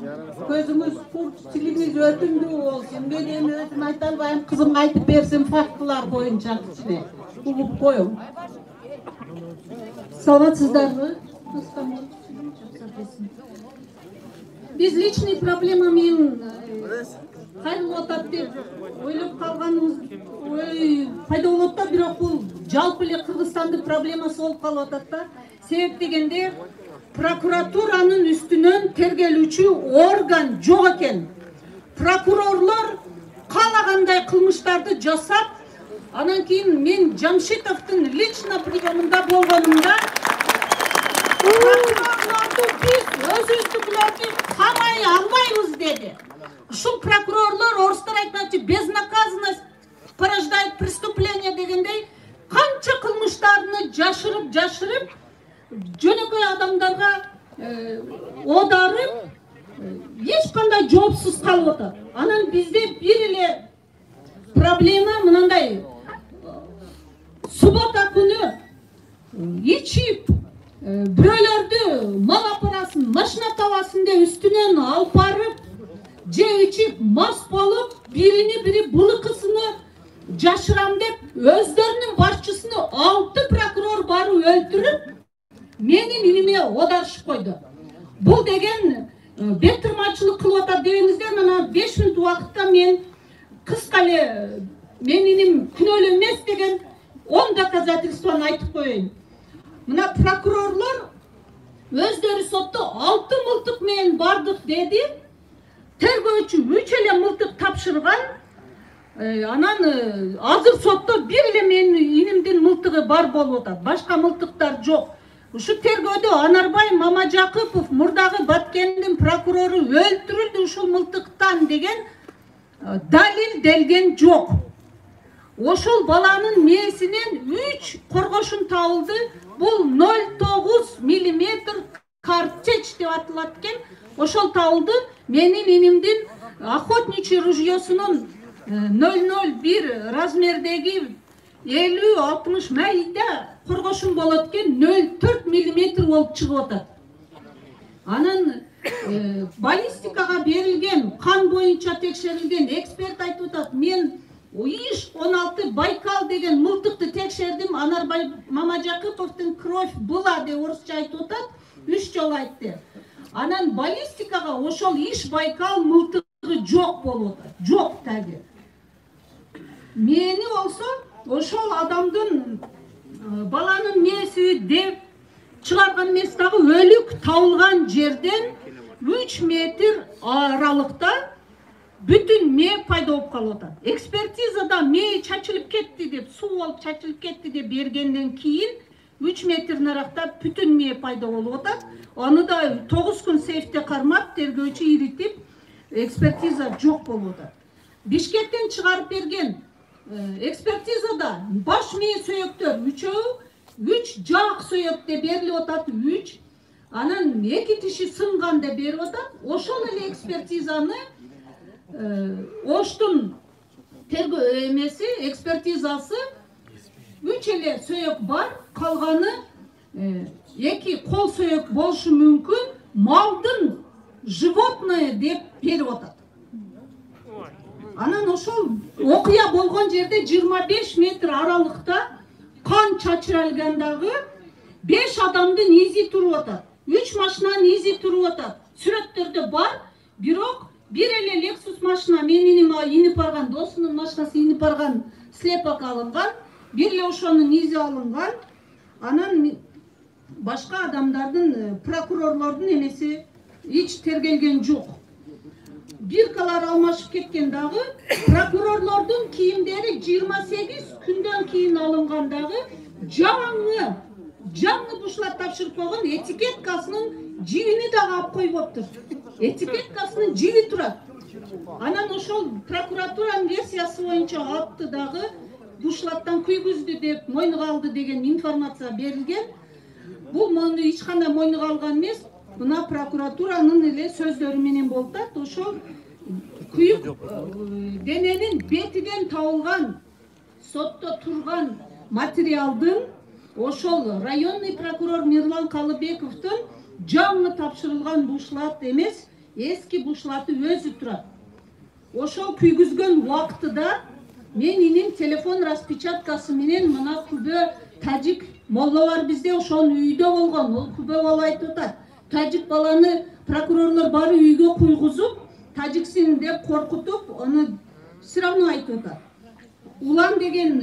Көзүңүз курч, тилиңиз өтүмдүү болсун. Мен эми өзүм айта албайм, кызым айтып берсин фактылар боюнча кичине. Угуп коем. Саламатсыздарбы? Биз личный проблема менен кайрылып атат деп ойлоп калганыбыз пайда болот да, бирок бул жалпы эле Кыргызстандын проблемасы болуп калып атат да. Себеп дегенде прокуратуранын үстүнөн тергелүүчү орган жок экен. Прокурорлор каалагандай кылмыштарды жасап, анан кийин мен Жамшитовдун лично приемунда болгонумда прокурорлорду биз өзүбүздүкүлөрдү камай албайбыз деди. Ушул прокурорлор, орустар айтмакчы, безнаказанность порождает преступление дегендей, канча кылмыштарны жашырып, жөнөкөй адамдарга одарып, эч кандай жоопсуз калып атат. Анан бизде бир эле проблема мынандай: суббота күнү ичип бирөөлөрдү мал апарасын, машина табасын деп үстүнөн алып барып, же ичип мас болуп, бири былыкысыны жашырам деп өздөрүнүн башчысыны 6 прокурор барып өлтүрүп, менин иниме одарышып койду. Бул деген бет тырмачылык кылып атат дегениңиздер, мына 5 мүнөт убакытта мен кыска эле менин иним күнөөлүү эмес деген 10 доказательствону айтып коеюн. Мына прокурорлор өздөрү сотто 6 мылтык менен бардык деди. Тергөөчү 3 эле мылтык тапшырган. Анан азыр сотто бир эле менин инимдин мылтыгы бар болуп атат. Башка мылтыктар жок. Ушу тергөөдө Анарбай Мамажакыпов, мурдагы Баткендин прокурору өлтүрүлдү ушул мылтыктан деген далил делген жок. Ошол баланын мээсинен 3 коргошун табылды. Бул 0,9 мм картечь деп аталат экен. Ошол табылды. Менин инимдин охотничий ружьёсунун 0,01 размердеги 50-60 майда коргошун болот экен, 0,4 мм болуп чыгып атат. Анан баллистикага берилген, кан боюнча текшерилген эксперт айтып атат: мен ИШ-16 Байкал деген мылтыкты текшердим, Анарбай Мамажакыповдун кровь была деп орусча айтып атат, 3 жолу айтты. Анан баллистикага ошол ИШ Байкал мылтыгы жок болуп атат. Жок таги. Мени болсо ошол адамдын баланын мээси деп чыгарган эмес, дагы өлүк табылган жерден 3 метр аралыкта бүтүн мээ пайда болуп калып атат. Экспертизада мээ чачылып кетти деп, суу болуп чачылып кетти деп бергенден кийин 3 метр наракта бүтүн мээ пайда болуп атат. Аны да 9 күн сейфте кармап, тергөөчү иритип, экспертиза жок болуп атат. Бишкектен чыгарып берген экспертизада баш мээ сөйөктөр 3 жак сөйөк деп берилип атат, 3. Анан 2 тиши сынган деп берип атат. Ошол эле экспертизаны Оштун тергөө эмеси, экспертизасы 3 эле сөйөк бар, калганы 2 кол сөйөк болушу мүмкүн, малдын животное деп берип атат. Анан ошол окуя болгон жерде 25 метр аралыкта кан чачырылгандагы 5 адамдын изи туруп атат. 3 машинанын изи туруп атат. Сүрөттөрдө бар, бирок бир эле Lexus машина, менин инип барган, досунун машинасы инип барган, слепок алынган, бир эле ошонун изи алынган. Анан башка адамдардын, прокурорлордун эмеси эч тергелген жок. Биркалар алмашып кеткен дагы, прокурорлордун кийимдери 28 күндөн кийин алынган дагы, жаңы бушлап тапшырып койгон, этикеткасынын жибини дагы алып койбоптур. Этикеткасынын жиби турат. Анан ошол прокуратуранын версиясы боюнча атты дагы бушлаттан күйгүздү деп мойнуга алды деген информация берилген. Бул мойну эч кандай мойнуга алган эмес. Мына прокуратуранын эле сөздөрү менен болуп атат. Ошол күйүк дененин бетиден табылган сотто турган материалдын ошол районный прокурор Мирлан Калыбековдун жаңы тапшырылган бушлат эмес, эски бушлаты өзү турат. Ошол күйгүзгөн убактыда менин телефон распечаткасы менен мына күбө тажик молла бар бизде, ошонун үйдө болгон. Ол күбө бала айтып атат. Тажик баланы прокурорлор бары үйгө куйгузуп, тажиксин деп коркутуп, аны все равно айтып атат. Улан деген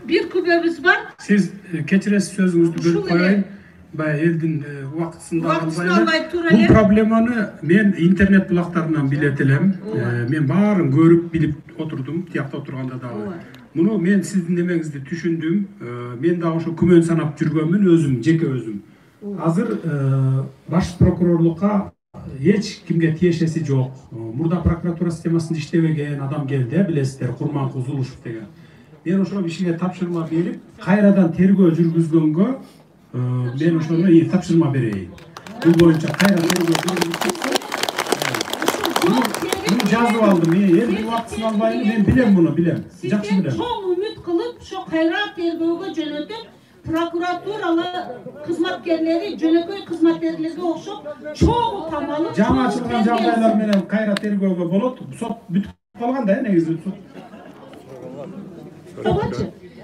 бир күбөбүз бар. Сиз кечиресиз, сөзүңүздү бөлүп коеюн. Баягы элдин убактысын албай. Бул проблеманы мен интернет булактарынан билет элем. Мен баарын көрүп билип отурдум, тиякта отурганда дагы. Муну мен сиздин немеңизди түшүндүм. Мен дагы ошо күмөн санап жүргөнмүн, өзүм, жеке өзүм. Азыр баш прокурорлукка эч кимге тиешеси жок. Мурда прокуратура системасында иштебеген адам келди, билесиздер, Курманкул Зулушев деген. Мен ошол кишиге тапшырма берип, кайрадан тергөө жүргүзгөнгө мен ошону тапшырма берейин. Бул боюнча кайра тергөө жүргүзүп, муну жазып алдым. Эл убактысын албайын, мен билем муну, билем. Жакшы билем. Чоң үмүт кылып, ошо кайра тергөөгө жөнөтүп, прокуратура кызматкерлери, жөнөкөй кызматкерлерге окшоп, чоң камалып, жаңы ачылган жагдайлар менен кайра тергөөгө болот. Сот бүтүп калган да, негизи сот.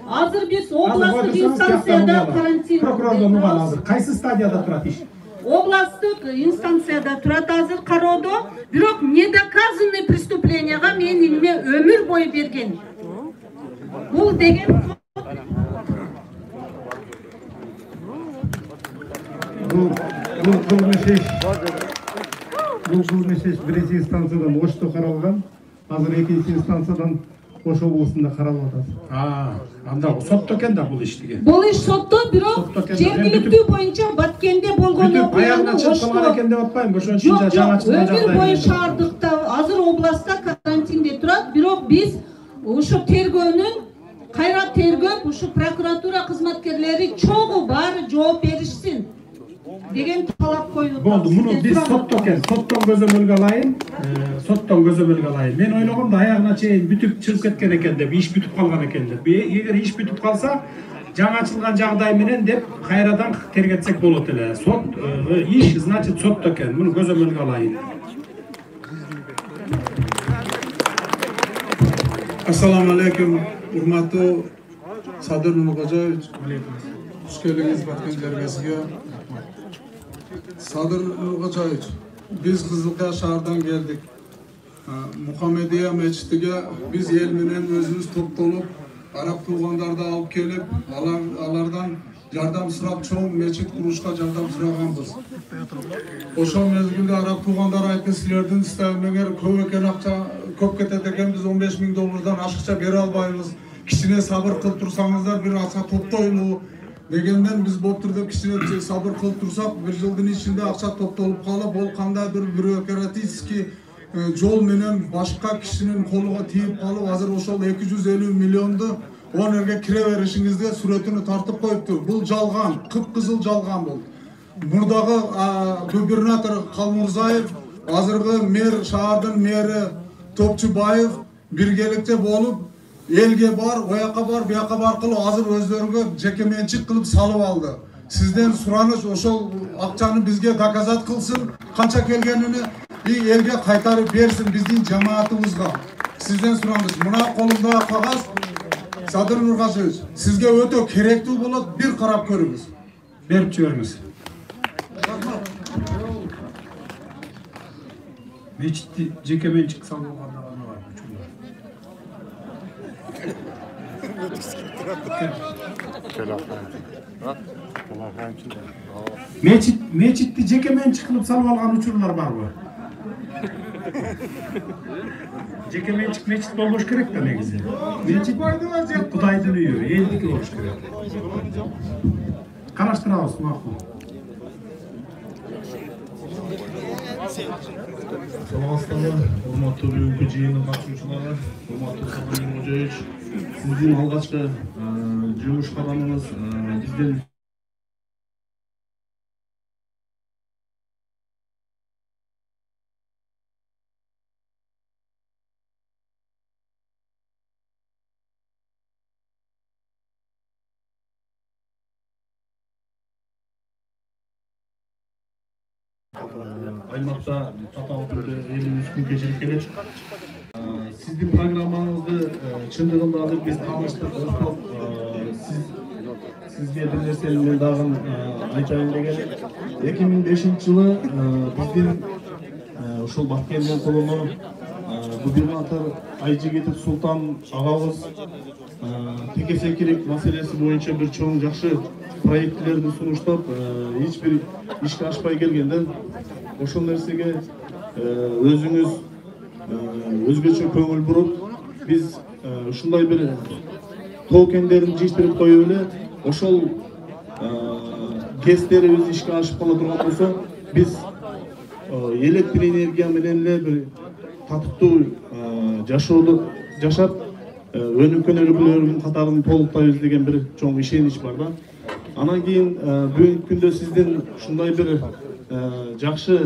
Азыр биз областтык инстанцияда карантин. Прокурордон уган азыр кайсы стадияда турат иш? Областтык инстанцияда турат азыр кароодо, бирок недоказанный преступленияга менин өмүр бою берген. Бул деген Бул мешеш биринчи инстанциядан Ошто каралган, азыр экинчи инстанциядан Ош облусунда каралып атат. Анда сотто экен да бул иш деген. Бул иш сотто, бирок жергиликтүү боюнча Баткенде болгон окуяны Ошто экен деп атпайм, ошончо жаңы ачылган жагдай. Өмүр бою шаардыкта азыр областта карантинде турат, бирок биз ушу тергөөнүн кайра тергөп, ушу прокуратура кызматкерлери чогуу баары жооп беришсин деген талап коюп. Болду, муну биз соттон көзөмөлгө алайын. Соттон көзөмөлгө алайын. Мен ойлогом да аягына чейин бүтүп чыгып кеткен экен деп, иш бүтүп калган экен деп. Эгер иш бүтүп калса, жаңы ачылган жагдай менен деп кайрадан тергетсек болот эле. Сот иш, значит, сотто экен. Муну көзөмөлгө алайын. Assalamu alaikum, урматтуу Садыр Нуркожоевич. Хуш келдиңиз Баткен жергесиге. Садыр Нуркожоевич, биз Кызылкая шаардан келдик. Мухаммедия мечитиге биз эл менен өзүбүз топтолуп, араб туугандарды алып келип, алардан жардам сурап, чоң мечит курушка жардам сураганбыз. Ошол мезгилде араб туугандар айтты, силердин истемеңер көп экен, акча көп кетет экен, биз 15 000 доллардан ашыкча бере албайбыз. Кичине сабыр кылып турсаңыздар, бир акча топтойлу дегенден биз болуптур деп кичине сабыр кылып турсак, бир жылдын ичинде акча топтолуп калып, ол кандайдыр бюрократический жол менен башка кишинин колуга тийип калып, азыр ошол 250 миллионду 10 элге кире беришиңизде сүрөтүнү тартып коюптур. Бул жалган, кыпкызыл жалган бул. Мурдагы губернатор Калмурзаев, азыркы мэр, шаардын мэри Топчубаев биргеликте болуп, элге бар, ояка бар, бияка бар кылып, азыр өздөрүгө жеке менчик кылып салып алды. Сизден сураныш ошол акчаны бизге доказат кылсын, канча келгенини элге кайтарып берсин биздин жамаатыбызга. Сизден сураныш. Мына колумдагы кагаз Садыр Нуркожоевич, сизге өтө керектүү болот, бир карап көрүңүз. Берип жибериңиз. Мечитти жеке менчик салууга Мечитти жеке менчик кылып салып алган учурлар барбы? Жеке менчик мечит болбош керек да негизи. Мечит Кудайдын үйү, элдики болуш керек. Караштырабыз, макул. Саламатсыздарбы, урматтуу бүгүнкү жыйындын катышуучулары, урматтуу Сапарбек Кожоевич, сиздин алгачкы жумуш кадамыңыз биздин аймакта татаал түрдө элибиз күн кечирип келет. Сиздин программаңызды чындыгында азыр биз тааныштык. Сизге бир нерсени мен дагы айтайын деген. 2005-жылы биздин ушул Баткендин колуна губернатор Айжигитов Султан агабыз текесе керек маселеси боюнча бир чоң жакшы проектлерди сунуштап, эч бир ишке ашпай келгенде ошол нерсеге өзүңүз өзгөчө көңүл буруп, биз ушундай бир тоокендерин жыйыштырып коюп эле, ошол ГЭСтерибиз ишке ашып кала турган болсо, биз электр энергия менен эле бир татыктуу жашоодо жашап, өнүккөн өлкөлөрдүн катарын толуктайбыз деген бир чоң ишенич бар да. Анан кийин бүгүнкү күндө сиздин ушундай бир жакшы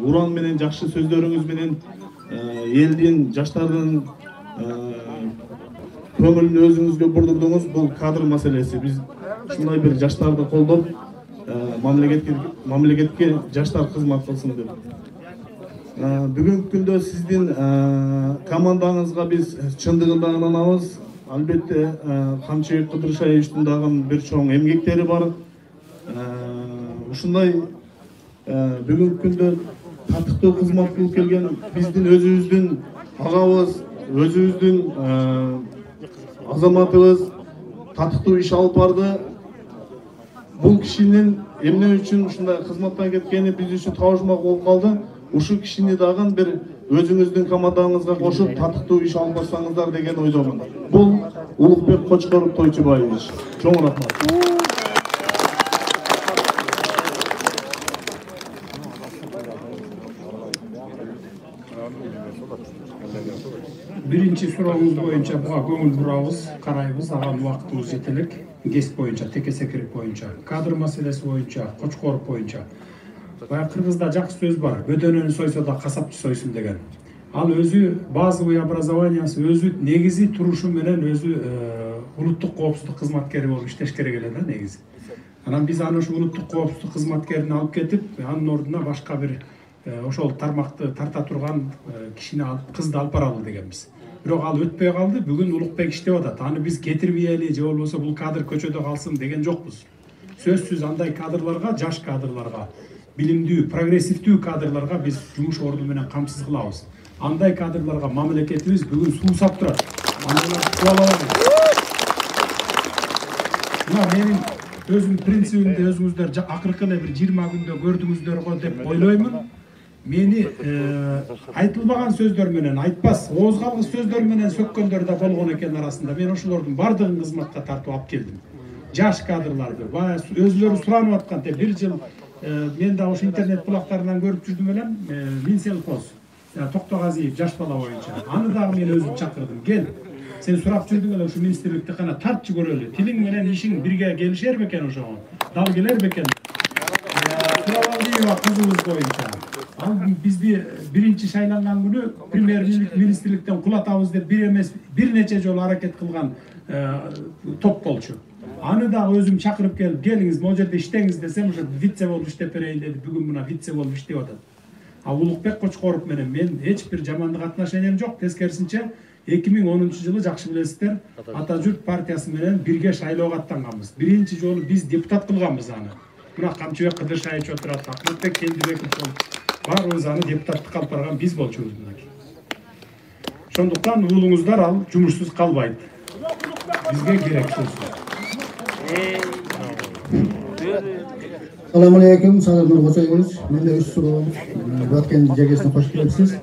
уран менен, жакшы сөздөрүңүз менен элдин, жаштардын көңүлүн өзүңүзгө бурдурдуңуз. Бул кадр маселеси. Биз ушундай бир жаштарды колдоп, мамлекетке жаштар кызмат кылсын деп. Бүгүнкү күндө сиздин командаңызга биз чындыгында ынанабыз. Албетте Камчыбек Кыдыршаевичтин дагы бир чоң эмгектери бар. Ушундай бүгүнкү күндө татыктуу кызмат кылып келген биздин өзүбүздүн агабыз, өзүбүздүн азаматыбыз татыктуу иш алып барды. Бул кишинин эмне үчүн ушундай кызматтан кеткени биз үчүн табышмак болуп калды. Ушул кишини дагы бир өзүңүздүн командаңызга кошуп татыктуу иш алып барсаңыздар деген ойдомун. Бул Улукбек Кочкоров Тойчубаевич. Чоң рахмат. Биринчи сурооңуз боюнча буга көңүл бурабыз, карайбыз, аган убактыбыз жете элек. ГЭС боюнча, текесекирик боюнча, кадр маселеси боюнча, Кочкоров боюнча. Баягы кыргызда жакшы сөз бар, бөдөнөнү сойсо да касапчы сойсун деген. Ал өзү базовый образованиясы, өзү негизи турушу менен өзү улуттук коопсуздук кызматкери болуп иштеш керек эле да негизи. Анан биз аны ушу улуттук коопсуздук кызматкерин алып кетип, анын ордуна башка бир ошол тармакты тарта турган кишини алып, кызды алып баралы дегенбиз. Бирок ал өтпөй калды. Бүгүн Улукбек иштеп атат. Аны биз кетирбейели же болбосо бул кадр көчөдө калсын деген жокпуз. Сөзсүз андай кадрларга, жаш кадрларга, билимдүү, прогрессивдүү кадрларга биз жумуш орду менен камсыз кылабыз. Андай кадрларга мамлекетибиз бүгүн суусап турат. Менин өзүм принцибимди өзүңүздөр акыркы эле бир 20 күндө көрдүңүздөр го деп ойлоймун. Мени айтылбаган сөздөр менен, айтпас, ооз калгыс сөздөр менен сөккөндөр да болгон экен арасында. Мен ошолордун бардыгын кызматка тартып алып келдим. Жаш кадрларды, өзүлөрү суранып аткан, бир жыл мен да ошо интернет булактарынан көрүп жүрдүм элем, Минселхоз, Токтогазиев жаш бала боюнча. Аны дагы мен өзүм чакырдым. Кел, сен сурап жүрдүң эле ушу министрликти кана тартчы көрөлү. Тилиң менен ишиң бирге келишер бекен ошого? Дал келер бекен? Сурабалдиева кызыбыз боюнча. Ал бизди биринчи шайланган күнү премьер-министрликтен кулатабыз деп бир эмес бир нече жолу аракет кылган топ болчу. Аны дагы өзүм чакырып келип, келиңиз, могу жерде иштеңиз десем, ошо вице болуп иштеп берейин деди. Бүгүн мына вице болуп иштеп атат. Улукбек Кочкоров менен мен эч бир жамандык отношениям жок. Тескерисинче 2010-жылы жакшы билесиздер, Ата Журт партиясы менен бирге шайлоого аттанганбыз. Биринчи жолу биз депутат кылганбыз аны. Мына Камчыбек Кыдыршаевич отурат, Ахметбек Кендибеков баарыбыз аны депутаттыкка алып барган биз болчубуз мынакей. Ошондуктан уулуңуздар ал жумушсуз калбайт. Бизге керек сөзсүз. Assalamu alaikum, Sardar Кочоевич. Менде 3 суроом, Баткен жегесине кош келипсиз.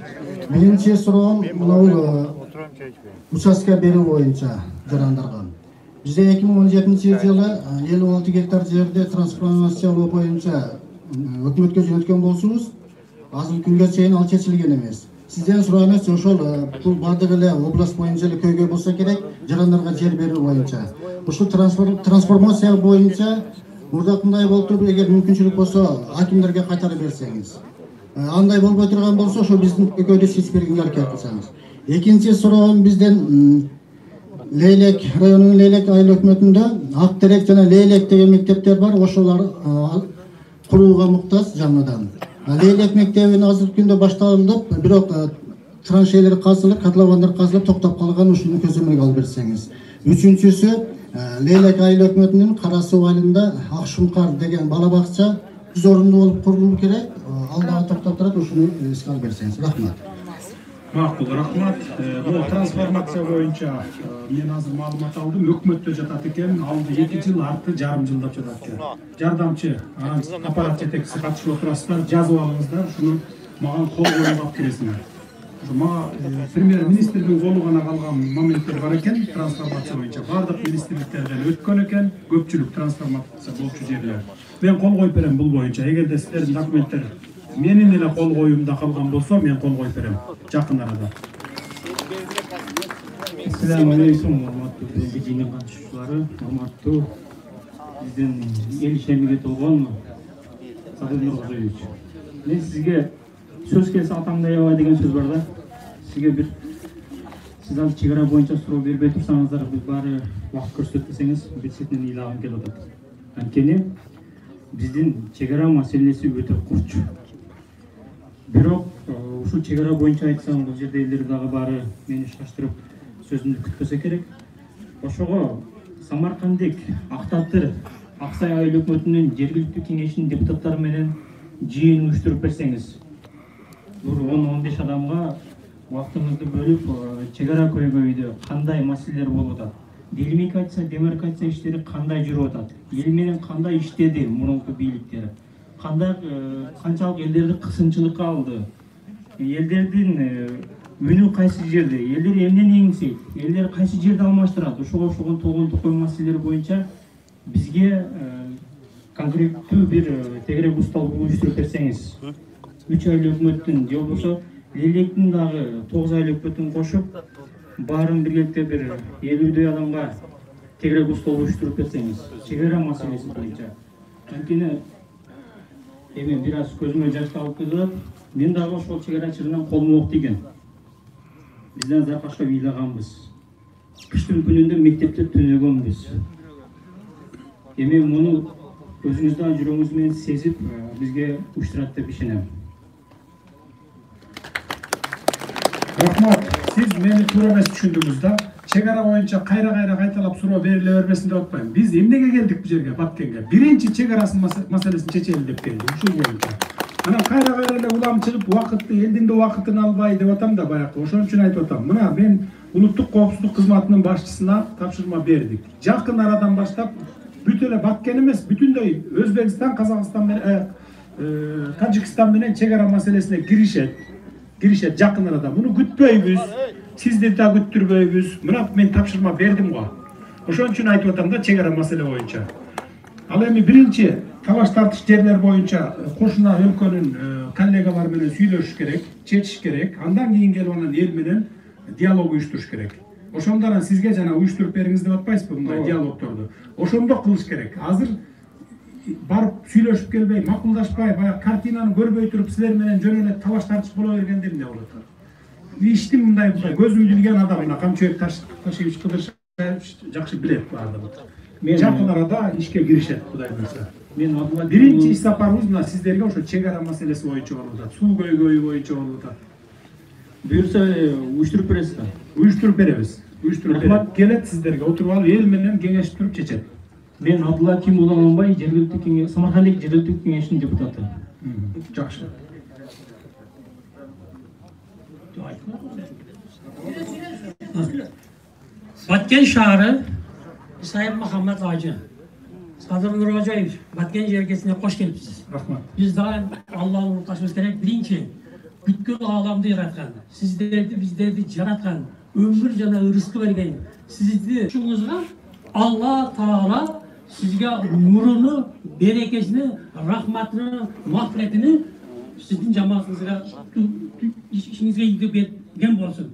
Биринчи суроом мына участка берүү боюнча жарандарган. Бизде 2017-жылы 56 гектар жерде трансформациялоо боюнча өкмөткө жөнөткөн болсубуз. азыр күнгө чейин ал чечилген эмес. Сизден сураганыбыз ошол бул бардык эле область боюнча эле көйгөй болсо керек, жарандарга жер берүү боюнча. Ушул трансформация боюнча мурдакындай болуп, эгер мүмкүнчүлүк болсо акимдерге кайтарып берсеңиз. Андай болбой турган болсо, ошо биздин көйгөйдү чечип бергенге аракет кылсаңыз. Экинчи суроом бизден Leylek rayonunun Leylek aile hükümetinde Akterek jana Leylek деген мектептер бар, ошолар курууга муктаж жаңыдан. Leylek мектебин азыркы күндө башталып, бирок траншейлер казылып, котловандар казылып токтоп калган, ушуну көзөмөлгө алып берсеңиз. Үчүнчүсү Leylek aile hükümetinin Кара Суу айылында Акшумкар деген бала бакча 100 орунду болуп курулуу керек. Ал дагы токтоп турат, ушуну эске алып берсеңиз. Рахмат. Макул, рахмат. Бул трансформация боюнча мен азыр маалымат алдым. Өкмөттө жатат экен, алды 2 жыл, арты жарым жылдап жатат экен. Жардамчы аппарат жетекчиси катышып отурасыздар, жазып алыңыздар, шуну мага кол коюп алып келесиңер. Мага премьер-министрдин колу гана калган моменттер бар экен, трансформация боюнча. Бардык министрликтерден өткөн экен, көпчүлүк трансформация болчу жерлер. Мен кол коюп берем бул боюнча. Эгерде силердин документтер менин эле кол коюмда калган болсо, мен кол коюп берем жакын арада. Assalamu alaikum, урматтуу жыйын катышуучулары, урматтуу биздин эл ишемиге толгон Садыр Нуркожоевич. Мен сизге сөз келсе атаңдай аябай деген сөз бар да. Сизге бир сиз ал чек ара боюнча суроо бербей турсаңыздар, бул баары убакыт көрсөтөт десеңиз, бир четинен ыйлагым келип атат. Анткени биздин чек ара маселеси өтө курч. Бирок ушул чек ара боюнча айтсам, бул жерде элдер дагы баары мени шаштырып сөзүмдү күтпөсө керек. Ошого Самаркандык Актатыр Аксай айыл өкмөтүнүн жергиликтүү кеңешинин депутаттары менен жыйын уюштуруп берсеңиз. Бул 10-15 адамга убактыңызды бөлүп, чек ара көйгөйдө кандай маселелер болуп атат? Делимитация, демаркация иштери кандай жүрүп атат? Эл менен кандай иштеди мурунку бийликтер? Кандай канчалык элдерди кысымчылыкка алды? Элдердин үнү кайсы жерде? Элдер эмнени эңсейт? Элдер кайсы жерде алмаштырат? Ошого ошогон толгон токой маселелер боюнча бизге конкреттүү бир тегерек усталык уюштуруп берсеңиз. 3 айлык өкмөттүн же болбосо Leylектин дагы 9 айлык өкмөтүн кошуп, баарын биргеликте бир 50 адамга тегерек усталык уюштуруп берсеңиз. Чек ара маселеси боюнча. Анткени эми бир аз көзүмө жаш алып келет. Мен дагы ошол чек арачылардан колум ок деген. Бизден заркашка ыйлаганбыз. Кыштын күнүндө мектепте түнөгөнбүз. Эми муну өзүңүздүн жүрөгүңүз менен сезип, бизге уюштурат деп ишенем. Рахмат. Сиз мени туура эмес түшүндүңүз да. Чек ара боюнча кайра кайталап суроо бериле бербесин деп атпайм. Биз эмнеге келдик бул жерге, Баткенге? Биринчи чек арасын маселесин чечели деп келдик, ушул боюнча. Анан кайра эле улам чыгып, убакытты элдин да убакытын албай деп атам да баягы. Ошон үчүн айтып атам. Мына мен улуттук коопсуздук кызматынын башчысына тапшырма бердик. Жакын арадан баштап бүт эле Баткен эмес, бүтүндөй Өзбекстан, Казакстан менен Тажикстан менен чек ара маселесине киришет жакын арада. Муну күтпөйбүз. Сизди да күттүрбөйбүз. Мына мен тапшырма бердим го. Ошон үчүн айтып атам да чек ара маселе боюнча. Ал эми биринчи талаш тартыш жерлер боюнча кошуна өлкөнүн коллегалары менен сүйлөшүш керек, чечиш керек. Андан кийин келип анан эл менен диалог уюштуруш керек. Ошондон сизге жана уюштуруп бериңиз деп атпайсызбы мындай диалогторду? Ошондо кылыш керек. Азыр барып сүйлөшүп келбей, макулдашпай, баягы картинаны көрбөй туруп силер менен жөн эле талаш тартыш боло бергенде эмне болот? Ишти мындай көзүм билген адам мына Камчыбек Ташевич Кыдыршаевич жакшы билет баардыгын. Мен жакын арада ишке киришет, Кудай буйрса. Мен биринчи иш сапарыбыз мына сиздерге ошо чек ара маселеси боюнча болуп атат. Суу көйгөйү боюнча болуп атат. Буюрса уюштуруп бересиз да? Уюштуруп беребиз. Уюштуруп берет. Келет сиздерге отуруп алып эл менен кеңешип туруп чечет. Мен Абдулла Ким Уланбай, жергиликтүү кеңеш, Самаркандык жергиликтүү кеңешинин депутаты. Жакшы. Баткен шаары, Сайын Махаммад Ажы, Садыр Нуркожоевич, Баткен жергесине кош келипсиз. Рахмат. Биз дагы Алланы урташыбыз керек. Биринчи, бүткүл ааламды яраткан, сиздерди, биздерди жараткан, өмүр жана ырысты берген, сизди ушуңузга Алла Таала сизге нуруну, берекесини, рахматыны, махфиретини sizin cemaatınızga, işinizge gidip olsun.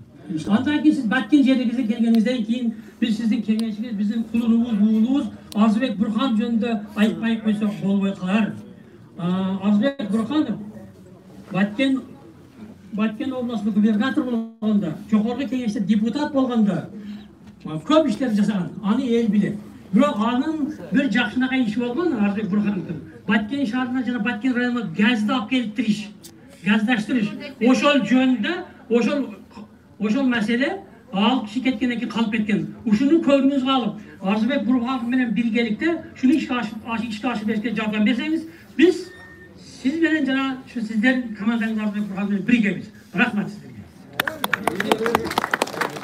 Andan ki siz Batken yerinize gelgenizden keyin biz sizin kengeşiniz, bizim kulunumuz, buğulumuz Arzubek Burhan jönünde ayıp koysak bolbay kalar. Arzubek Burhanov Batken oblasının gubernator bolganda, Jokorga Kengeşte deputat bolganda köp işler jasagan, аны el bilir. Biroq anın bir жақшынаqa işi bolgan Arzubek Burhanovdun. Batken şahrına jana Batken rayonuna gazды alып keltiriş, gazdaştırış. Oşol jönünde, oşol mesele alıp kişi ketkendan keyin kalıp ketken. Uşunu ko'ngilingizge alıp Arzubek Burhanov menен birgelikte şunu işe aşıp berishga jardam bersangiz, biz siz bilen jana şu sizler komandangiz Arzubek Burhanov bilen birgemiz. Rahmat sizlerge.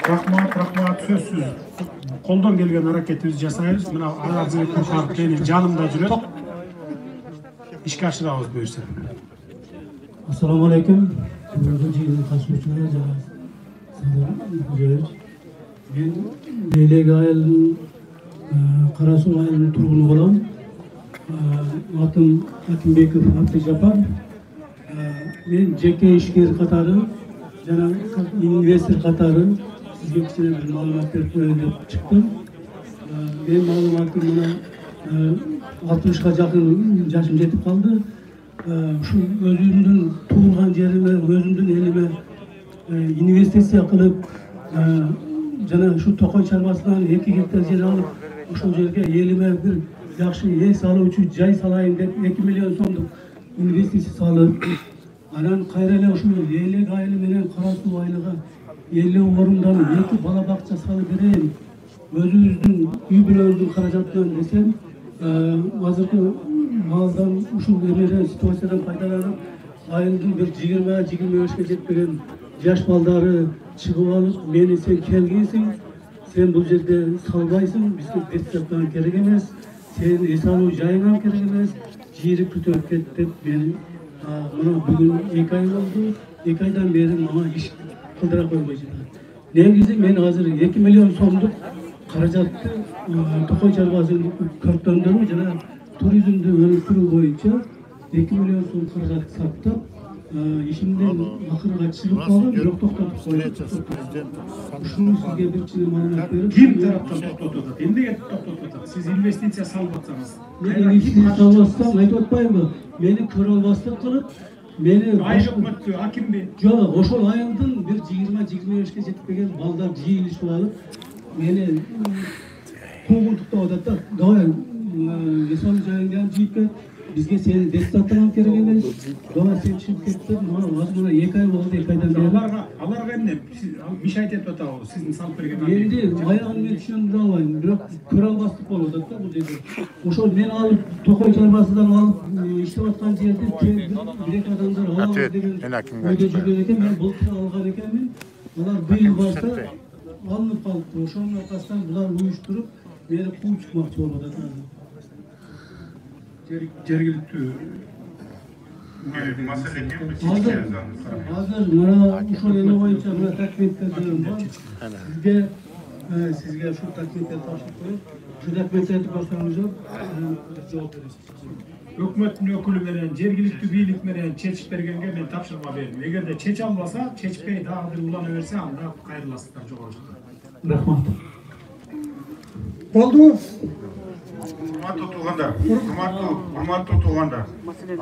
Rahmat, сөзсүз. Колдон келген аракетибизди жасайбыз. Мына Arzubek Burhanov менин жанымда жүрөт. İşke aşırağız buyursun. Assalamu alaikum. Ben Leylek ayılın, Karasu ayılın turgunu olan Atım Akimбеков Abdijapar. Ben jeke işker katarı, jana investor katarı sizge kichkina bir ma'lumot berib qo'yayin deb chiqdim. Men ma'lumotim mana 60'ga жақын жашым жетіп қалды. Şu өзімдің туылған жеріме, өзімдің еліме инвестиция қылып, жана şu Toqoy шаруасынан 2 гектар жер алып, ошол жерге еліме bir жақсы үй салуу үчүн жай салайын деп 2 миллион сомдук инвестиция салып, анан кайра эле ушул Leylek айылы менен Карасуу айылыга 50 орундан 2 бала бакча салып берейин. Өзүбүздүн үй бүлөбүздүн каражатынан десем, азыркы малдан ушул эмеден ситуациядан пайдаланып, айылдын bir 20-25 жетпеген жаш балдары чыгып алып, мени сен келгенсиң, сен бул жерде салбайсың, бизге беттептен керек эмес, сен эс алуу жайынан керек эмес, жери көтөрүп кет деп мени мына бүгүн 2 ай болду, 2 айдан бери мага иш кылдыра койбой жатат. Негизи мен азыр 2 миллион сомдук каражатты Toqoy çarбасынын көрттөндөрү жана туризмди өнүктүрүү боюнча 2 миллион сом каражат сактап, ишимден акырга чыгып калдым, бирок токтотуп койдум. Ушуну сизге бир кичине маалымат берип, Ким тараптан токтотуп атат? Эмнеге токтотуп атат? Сиз инвестиция салып атсаңыз. Мен инвестиция салып атсам, айтып атпаймынбы? Мени көрө албастык кылып, мени Айжыкмөттү, акимби? Жок, ошол айылдын bir 20-25 жетпеген балдар жыйылышып алып, meni ko'ngiltuqda odatda doim inson joyingdan jiyib ket, bizga seni destinatdan kerak emas, doim sen chiqib ketdi, mana hozir 2 ay bo'ldi, 2 aydan beri Alarga endi mish aytib o'tadi, sizni salib bergan. Endi oyog'imga tushundira olmayman, biroq ko'ra olmaslik bo'ladida bu yerda. O'shol men olib Toqoy chorvasidan olib ishlayotgan yerda bir odamlar olib degan o'yda жүрген ekan, men bulutni olgan ekanman. Ular bu yil boshda alınıp kalıptı. Ошонун аркасынан булар уюштуруп, мени кууп чыкмакчы болуп атат. Жергиликтүү маселе Азыр мына ушул эме боюнча мына документтерден бар. Сизге ушул документтерди тапшырып коюп, ушул документтерди көрсөңүздөр, жооп бересиз. Өкмөттүн өкүлү менен жергиликтүү бийлик менен чечип бергенге мен тапшырма бердим. Эгерде чече албаса, чечпей дагы бир улана берсе, анда кайрыласыздар жогору жакка. Рахмат. Болду. Урматтуу туугандар.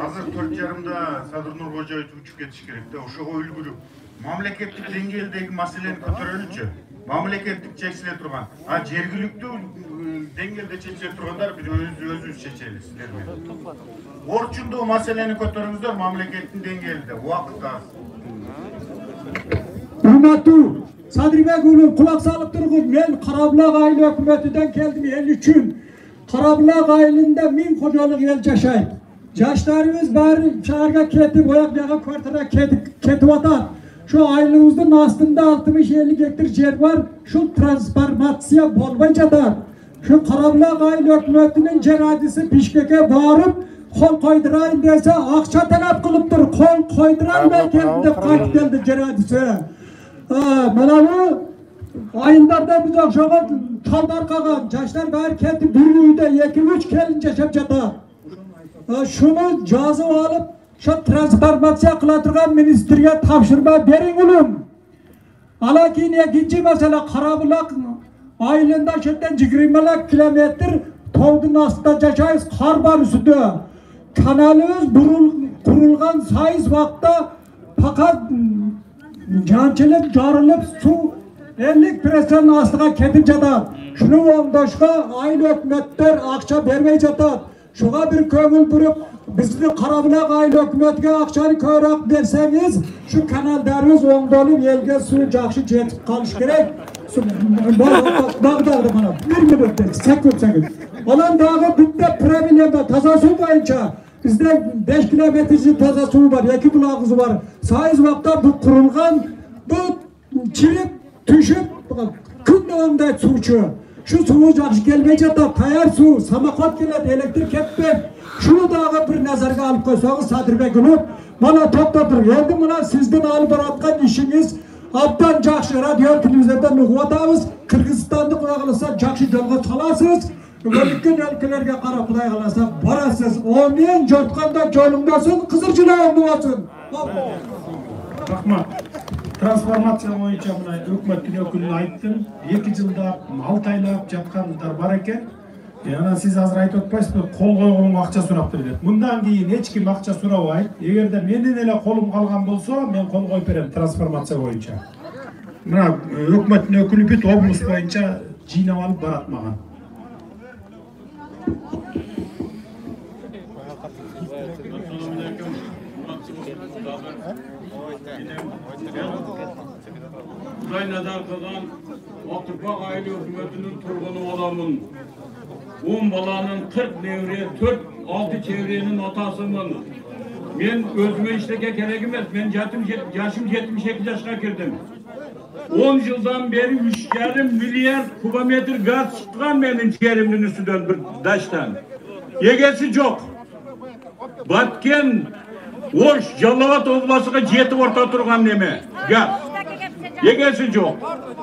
Азыр 4:30-да Садыр Нуркожоевич учуп кетиш керек да, ошого үлгүрүп мамлекеттик деңгээлдеги маселени көтөрөлүчү. Мамлекеттик чечиле турган, жергиликтүү деңгээлде чечиле тургандар биз өзүбүз чечели сиздер менен. Орчундуу маселени көтөрүңүздөр мамлекеттин деңгээлинде, убакыт аз. Урматтуу Sadribek oğlum kulak salıp durgun. Ben Karabulak aile hükümetinden geldim el için. Karabulak ailinde min kocalık el yaşayıp. Yaşlarımız bari çağırga ketip, oyak yağa kvartara ketip atar. Şu ailемizin aslında 60-50 hektar yer var. Şu transformasyon bolmayınca da. Şu Karabulak aile hükümetinin ceradisi Bişkek'e bağırıp kol koydurayın dese akça talep kılıptır. Kol koyduran belki de kayıt geldi ceradisi. Mana bu ayıllarda biz akşama taldar kalan, yaşlar bari kendi bir uyda 2-3 kelin yaşap jatar. Şunu cazı alıp şu transformatsiya kıla turgan ministrге tapşırma bering ulum. Ala keyin ikinci mesele Qarabulaq ayılında şerden 20 kilometr tog'dun astida yaşayız, qar bar ustida. Kanalimiz kurulgan sayız vaqtda fakat janchilib, jorilib suv 50% astiga ketib жатат. Shuni o'ngdashga ayni hukumatlar aqcha bermay жатат. Şuğa bir köngül burup bizni Qarabulaq ayni hukumatga aqchani ko'proq bersangiz, şu kanallarimiz o'ngdalib elga suv yaxshi jetib qolish kerak. Bağdağdı bana. 1 minutda sakıpsanız. Olan dağı bitta problema taza suv boyunca bizde 5 kilometresi taza suv var, 2 bulağımız var. Sayız vaqtda bu kurulgan, bu çirip, tüşüp, kün dağında suvçu. Şu suvu yaxşı gelmey жатат, tayar su, samakat keladi, elektrik ketmey. Şunu dağı bir nazarga alıp koysanız Sadirbek Ulup, bana to'xtatır. Endi buna sizden alıp baratgan işiniz abdan жақсы radio televizordan uqvatamiz. Qirg'izistonda Xudo xolasa жақсы yo'lga solasыз. O'tgan өлкөлөргө qarab Xudo xolasa borasiz. Amin. Jortqanda jo'lingdasin, qizirchilar bo'lsin. Rahmat. Transformatsiya bo'yicha mana hukumatning o'kilini aytdim. 2 yilda 6 oylab жаткандар бар ekan. Yana siz hozir aytib o'tpaysizmi, qo'l qo'ygan акча сурап dedi. Bundan keyin hech kim акча so'ramaydi. Agarda mendan ele qo'lim qolgan bo'lsa, men qo'l qo'yib beraman transformatsiya bo'yicha. Mana hukumatning o'kili bit oblast bo'yicha jinab olib baratmagan. Xudoy nazar qilgan Oqturpoq aile hükümetinin turgunu olamın. 10 balanın 40 nevre, 4-6 çevrenin otasımın. Men özüme işleke gerek emas. Men yaşım 78 yaşına girdim. 10 yıldan beri 3,5 milyar kubometr gaz çıkkan benim yerimnin üstünden bir daştan. Yegesi yok. Batken Oş, Jallavat oblasıga jetip orta turgan neme? Gaz. Yegesi yok.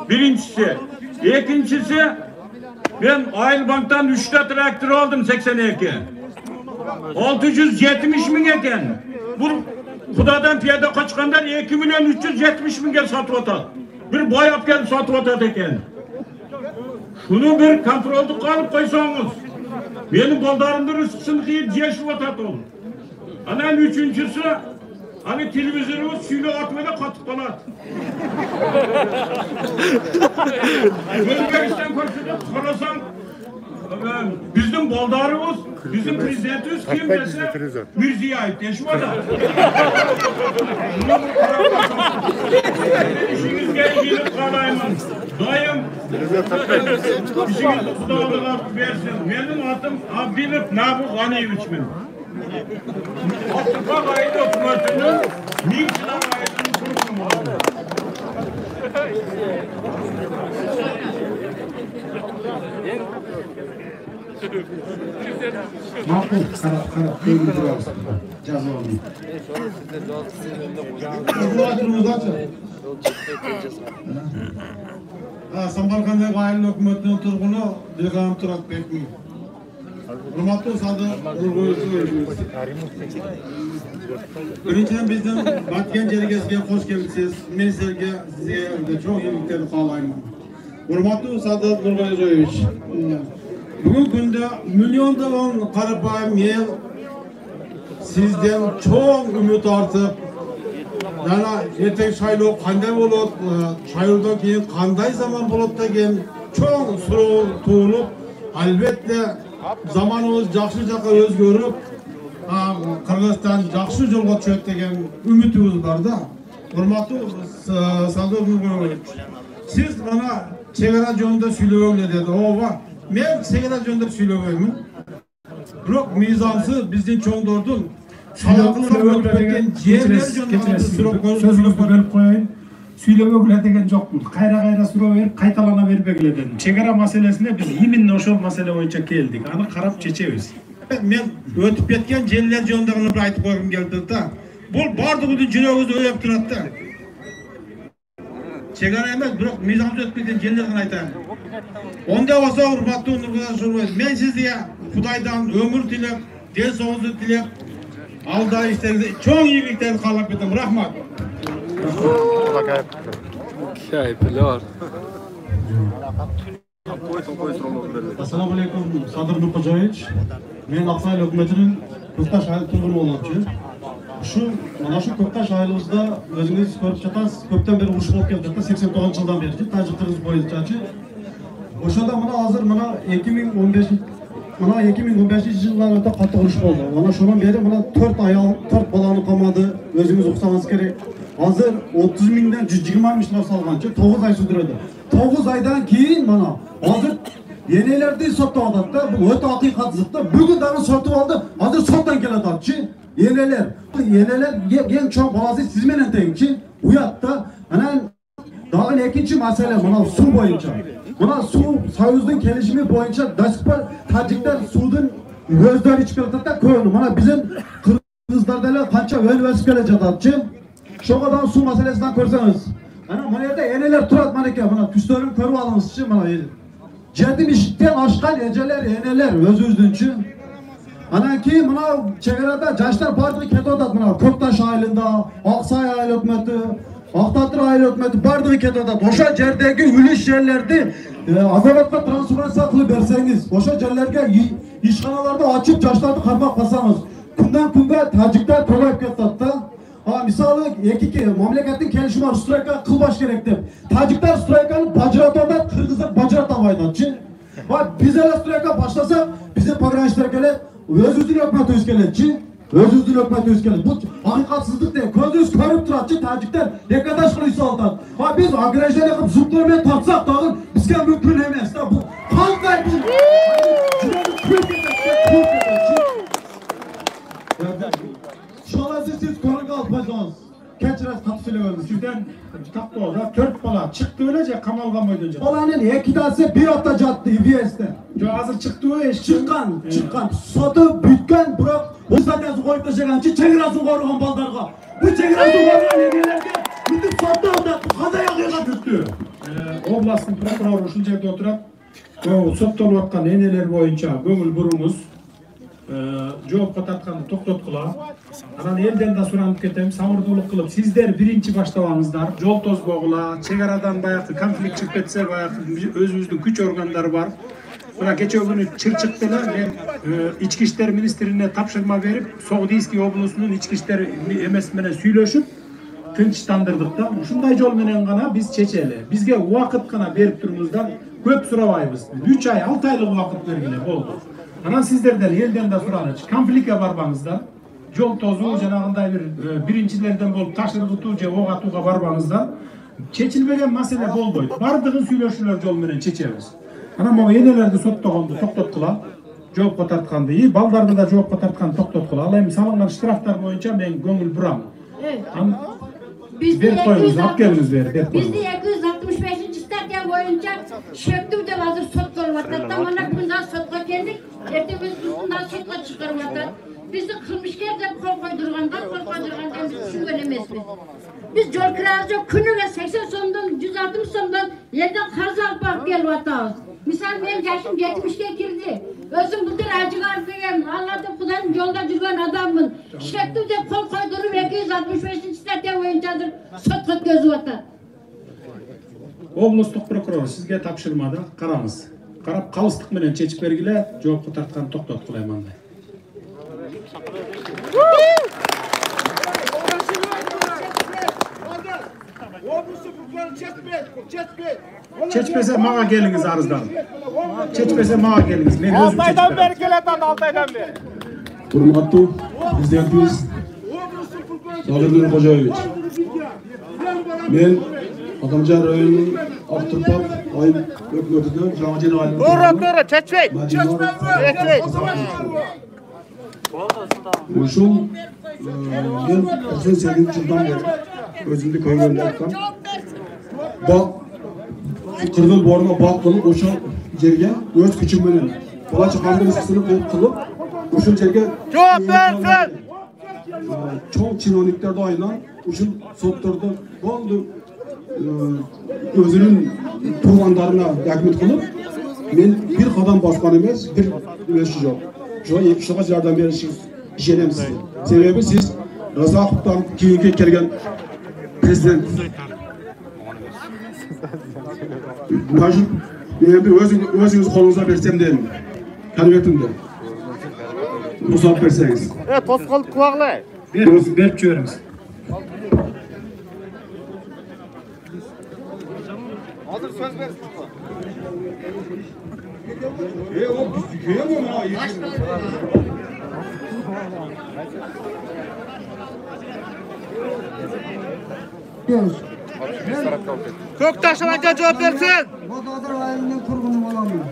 Birincisi. İkincisi, ben Ailbank'tan 3 traktör aldım 82. 670 bin eken. Bu Xudadan piyada kaçkandan 2 milyon 370 bin satıp atat. Bir boyap gelip satıp atat eken. Şunu bir kontroldük kalıp koysanız. Benim baldarımdır üstüsünü kıyıp yeşil atat ol. Anan üçüncüsü, hani televizyonumuz suyla atmayla katıp kalat. Özbekistan koşuda sorasan, bizim baldarımız, bizim prezidentimiz kim dese, Mirziyoyev deşim o da. İşinizge gelip kalayman. Dayım, işinizi Xudo'ga versin. Benim adım Abdilov Nabuk G'aniyevichman. Oqturpoq aile hükümetinin 1000 yıl ailesinin kuruluşu var. Ma'qul, qarab, jazoni. Samarqanddagi aile hükümetinin turgunu Dilgam Turatbekmi. Hurmatli Sadir Nurg'o'yevich. Birinchidan bizden Batken jergesiga hoş kelibsiz. Men sizga çok iyiliklarni xohlayman. Hurmatli Sadir Nurg'o'yevich. Bugungi kunda milyondan qarabam el sizden çok ümit ortib, yana ertaga saylov qanday bo'ladi, saylovdan keyin qanday zaman bo'ladi degan çok so'rov tug'ilib, albatta zamanımız yaxshi yoqqa o'zgarib, Qirg'iziston yaxshi yo'lga tushadi degan umidimiz bor-da. Hurmatli Sadir Nurg'o'yevich. Siz bana chegara joyida suylag'inglar dedi. Ova, men chegara joyida suylag'ayman. Biroq mizonsiz bizning cho'ngdordun Salaqlar o'tib ketgan yerlar joyida so'zimni bo'lib qo'ying. Suylag'inglar degan yo'qmi? Qayra so'rab berib, qaytalana berib dedim. Chegara masalasida biz именно o'sha masala bo'yicha keldik. Ani qarab chechamiz. Men o'tib ketgan yerlar joyida bir aytib qo'ygim keldi-da. Bu bardug'ini yuragingizda o'yib turadi-da. Chegara emas, biroq mizonsiz o'tib ketgan yerlarni aytaman. Onda olsa hurmatli Nurg'o'yevich, men sizga Xudoydan ömür tilab, den sog'lik tilab, Alda işlerinizi, çoğun iyiliklerinizi kalap ettim. Rahmat. Assalamu alaikum, Sadır Nurko'yevich. Men Aqsay hökümetinin Köktaş aylık turgunu olapçı. Mana şu Köktaş aylığımızda özünüz görüp жатасыз, köpten beri uruş bolup kelip жатат, 89 жылдан beri, Tacik-Kırgız boyunca. Oşanda mana hazır mana 2015 жылдан өтө катты уруш болду. Mana şondan beri mana 4 ayal, 4 balаны камады, özünüz uksаңыз керек. Hazır 30 minden 120 mingler salганчы 9 ay sürdürüldü. 9 aydan keyin mana hazır yenelerdi sottap atат da, bu ötө hakikatsız da. Bugün dagы sotup aldı, hazır sottan kelatатчы. Yeneler en çok balası siz menen tengçi. Uyatta anan dagы ekinci mesele mana su boyunca. Mana su Soyuz'un kelişimi boyunca daşıklar Tacikler suudun gözleri içip kelatат da koyunu. Mana bizim Kırgızlarda ele kança öl kele жататчы. Şoğadan su meselesinden koysanız. Mana yerde yeneler turat maneke mana tüslerini körüp alınızçı mana yeri. Cedim işitten aşkan eceler yeneler özüzdünçü. Ana ki mana çekerada Caşlar Partisi ketodat mana Köktaş ayılında, Aksay ayıl hükümeti, Aktatır ayıl hükümeti bardığı ketodat. Oşa jerdeki ülüş yerlerdi azavatla transferansiya kılıp berseniz, oşa yerlerge işxanalarda açıp Caşlardı karmak basanız. Kundan kunga Tacikler kolayıp ketat da. Misalı iki memleketin kelişimi var, strayka kılbaş gerekti. Tacikler straykanı bacıratada, Kırgızlar bacıratamaydı. Biz hele strayka başlasa, bizim pograniçler gele, özüzdün hükümeti özgeletçi. Özüzdün hükümeti özgelet. Bu hakikatsızlık değil. Közünüz körüp duratçı Tacikler yakadaş kılıysa aldan. Biz agrejler yakıp zıplarmaya tartsak dağın, bizge mümkün emez. Bu kankay bu. Cürenin kürk edecek. Şoğlası siz konuk alpazınız. Keçiraz tatı söylememiz. Sizden kitapta orada 4 bala çıktı öylece kamalgan boyunca. Balanın iki tanesi bir hafta jattı İBS'te. Hazır çıktı o eş. Çıkkan. Sotu bütken bırak. Bu zaten koyup taşıgançı çekirasın koruğun baldarga. Bu çekirasın koruğun yegelerde bütün sotu orada kaza yakıyorlar. Tuttu. Oblastın prokuroru şu yerde oturup o sottolup atkan eneler boyunca gömül burunuz. Жооп кататканды токтоткула. Анан элден да суранып кетем, самырдуулук кылып сиздер биринчи баштабаңыздар. Жол тозбогула, чек арадан баягы конфликт чыгып кетсе, баягы өзүбүздүн күч органдары бар. Мына кече күнү чыкты эле мен ички иштер министрине тапшырма берип, Соғдийский облусунун ички иштер эмеси менен сүйлөшүп, тынчтандырдык да. Ушундай жол менен гана биз чечели. Бизге убакыт гана берип туруңуздар, көп сурабайбыз. 3 ай, 6 айлык убакыт бергиле болду. Ana sizlerden elden de suranıç, konflikte barbanızda, yol tozu, janagınday birincilerden bolup taşırgıtı, oğ atuğa barbanızda, çeçilmegen mesele bolboydu. Bardığın süйлөшүүлөр жол менен чечебиz. Ana mo enelерди соттогонду токтоткула, жооп тартkanды, балдарды да жооп тартканды токтоткула. Ал эми салынган штрафтар боюнча мен көңүл бурам. Bizde 265. stadya boyunca çöktü de hazır sot koruvatat. Tamana bundan sotka geldik. Ertemiz bundan sotka çıkarvatat. Bizi kılmışken de kol koydurgandan biz düşüngen emesmiz. Biz jol kiracı gününe 80 somdan 160 somdan yerden karz alıp bakıp gelvatağız. Misal benim yaşım 70'e girdi. Özüm budur acıgar kıyım. Allah'ta Kuday'ın yolda yürüyen adamın. Şekli de kol koydurup 265. stadya boyuncadır sotka gözü vatat. Облустук прокурор сизге тапшырмады, караңыз. Карап калыстык менен чечип бергиле, жоопко тартканды токтоткула мындай. Çeçpese mağa geliniz arızdan. Çeçpese mağa geliniz. Men özüm çeçip Altaydan beri kelatan, Altaydan beri. Hurmatlı prezidentimiz Sadır Nurko'yevich. Men Adamcan rayonunun Aktürpak ayın hükümetinden Cağcılı Aylin. Doğru, çeçmeyin. Uşul, ben 98 yıldan beri özümde köylerde yaptım. Bak, Kırgıl boruna bak kılıp oşa yerge öz küçüm benim. Bala çıkandı riskisini kılıp oşul yerge cevap versin. Çok çinonikler de aynen oşul sotturdu. Oldu. Özünün tuğanlarına yakmet kılıp men bir kadam baskan emez, bir üleşi yok. Şu iki şakas yardım verişiz. işenemiz sizге. Себеби siz Razaqovdan keyingi kelgen prezident. Majid, endi o'zingiz qo'lingizga bersam deyman. Konvertimda. Ruxsat bersangiz. To'sqolib quloqlay. Berib ko'ramiz. Hozir so'z bersiz. O bizdiki mi mana? Ko'ktaşıvanga javob bersin. Bododir ayilining turg'uni bo'laman.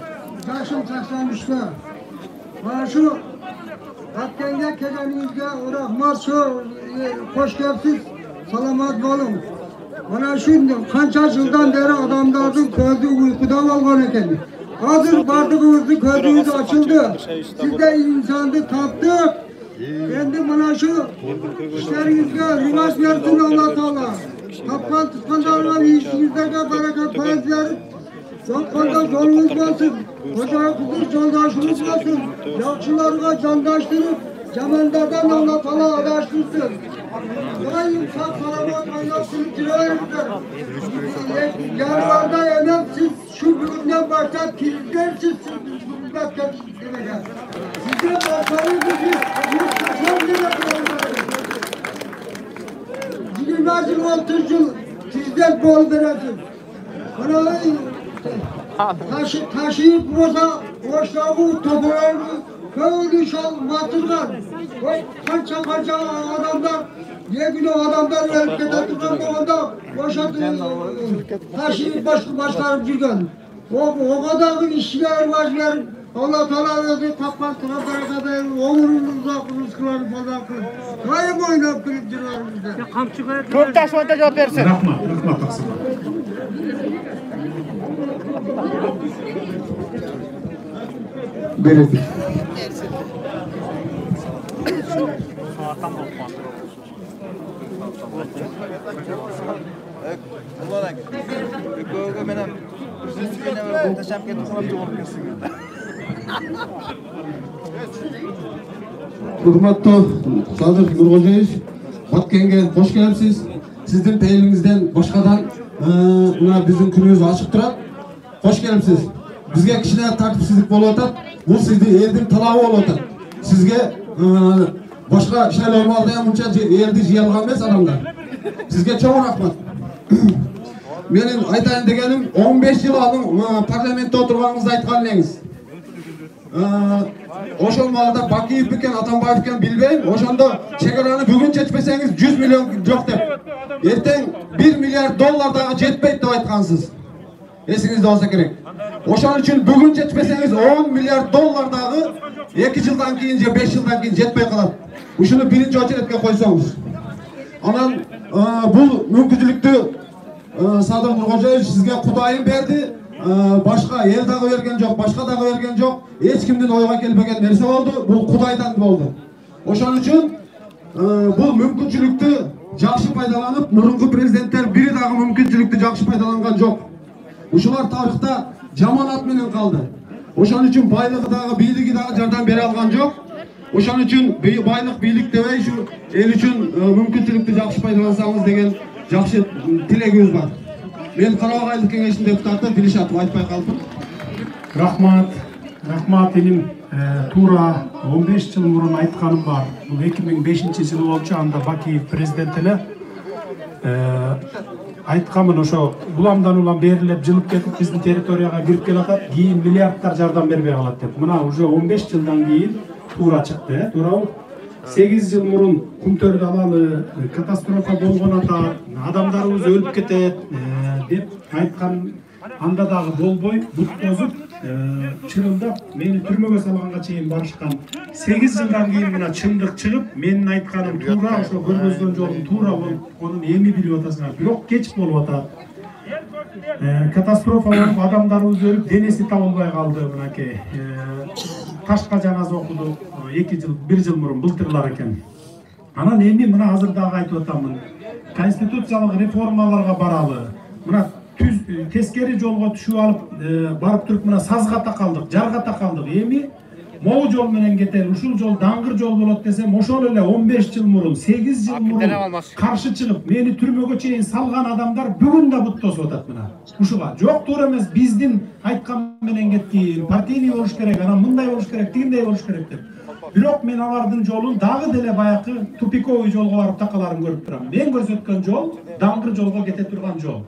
Yoshim 83 ta. Mana shu Vatanga kelganingizga rahmat, shu xush kelibsiz. Salomat bo'ling. Mana shu qancha yildan beri odamlarning ko'zi uyqudan olgan ekan. Hozir bardığımızın ko'zingiz ochildi. Sizga insonni topdik. Endi mana shu ishlaringizga rivoj bersin Alloh taolo. Topgan tutqanlarga ishingizga barakat farzlar. Sotqanda yo'lingiz bo'lsin. Xo'jayiningiz jondoshiniz bo'lsin. Yaxshilarga jondoshtirib, yomonlardan Alloh taolo adashtirsin. Doim sog' salomat aylanib yuraveringlar. Yarlarda emas, siz shu bugundan boshlab kelgansiz hizmetga degan. Sizga boshqaringiz 30 yil prezident bo'lib berasiz. Mana taşıyıp bo'lsa, boshlig'i to'g'ri ko'ngli shol maturgan. Qancha odamlar, yegina odamlar o'lib ketadigan bo'lganda o'sha taşıyıp boshqarib yurgan. O kadar ishga rivojlar Alloh taolo o'zi topgan barakatda umrini uzoq rizqlarni foyda qilib, doim o'ylab turib jurlarimizda. Ko'ktaşıvanga javob bersin. Rahmat taqsim. Beredi. Hurmatli Sadir Nurg'o'jayev, Vatkenga hoş kelibsiz. Sizning tayiningizdan boshqadan bizning kunimiz ochiq turadi. Hoş kelibsiz. Bizga kishida tartibsizlik bo'layotadi. Bu sizni elning talabi bo'layotadi. Sizga boshqa ishlar olmadi ham buncha elni yig'ilgan emas odamlar. Sizga cho'ng rahmat. Mening aytayın deganim 15 yil oldin parlamentda o'tirganingizda aytganingiz. O'sha vaqtda Bakiyev ekan, Atambayev ekan bilmayman. O'shanda chegarani bugun chechmasangiz 100 million yo'q deb. Ertang 1 milliard dollardaga jetmaydi deb aytgansiz. Esingizde olsa kerak. O'shaning uchun bugun chechmasangiz 10 milliard dollardaga 2 yildan keyin, 5 yildan keyin jetmay qoladi. Shuni birinchi ochiratga qo'ysangiz. Anan bu mümkünçülüktü Sadir Nurg'o'jayev sizga Xudoyim berdi. Boshqa el dag'i bergan yo'q, boshqa dag'i bergan yo'q. Hech kimdan o'yga kelmagan narsa bo'ldi. Bu Xudoydan bo'ldi. O'shaning uchun bu mümkünçülüktü yaxshi foydalanib, murunqi prezidentlar biri dag'i mümkünçülüktü yaxshi foydalangan yo'q. O'shalar tarixda jamoat bilan qoldi. O'shaning uchun boylig'idagi, biyligidagi yordam bera olgan yo'q. O'shaning uchun boylik, biylik demay shu el uchun mümkünçülüktü yaxshi foydalansangiz degan yaxshi tilagimiz bor. Men Qarabağ Kengeshining deputati Dilshatov aytmay qoldim. Rahmat elim Tura 15 yıl burun aytqanim var. Bu 2005-yılı olçu anda Bakiyev prezidentile aytqanım oşo bulamdan ulan berilip jılıp ketip bizdin territoriyaga kirip kelatat, keyin milliardlar jardam berбей калат деп. Мына уже 15 жылдан кейін Тура чыкты. Тура 8 yıl burun Kumtörдү алалы катастрофа болгон ата, адамдарыбыз өлүп кетет деп айткан анда дагы болбой, бут бозуп, чырылдап, мени түрмөгө салганга чейин барышкан. 8 жылдан кийин мына чындык чыгып, менин айтканым туура, ошо көргөзгөн жолум туура болуп, анын эми билип атасыңар. Бирок кеч болуп атат. Катастрофа болуп, адамдарыбыз өлүп, денеси табылбай калды мынакей. Ташка жаназа окудук, 1 жыл мурун былтырлар экен. Анан эми мына азыр дагы айтып атамын. Конституциялык реформаларга баралы. Мына тескери жолго түшүп алып барып туруп мына сазга такалдык, жарга такалдык. Эми могу жол менен кетели, ушул жол даңгыр жол болот десем, ошол эле 15 жыл мурун, 8 жыл мурун каршы чыгып, мени түрмөгө чейин салган адамдар бүгүн да буттосуп атат мына. Ушуга жок туура эмес, биздин айткан менен кетти, партийный болуш керек, анан мындай болуш керек, тигиндей болуш керек деп. Бирок мен алардын жолун дагы деле баягы тупиковый жолго барып такаларын көрүп турам. Мен көрсөткөн жол даңгыр жолго кете турган жол.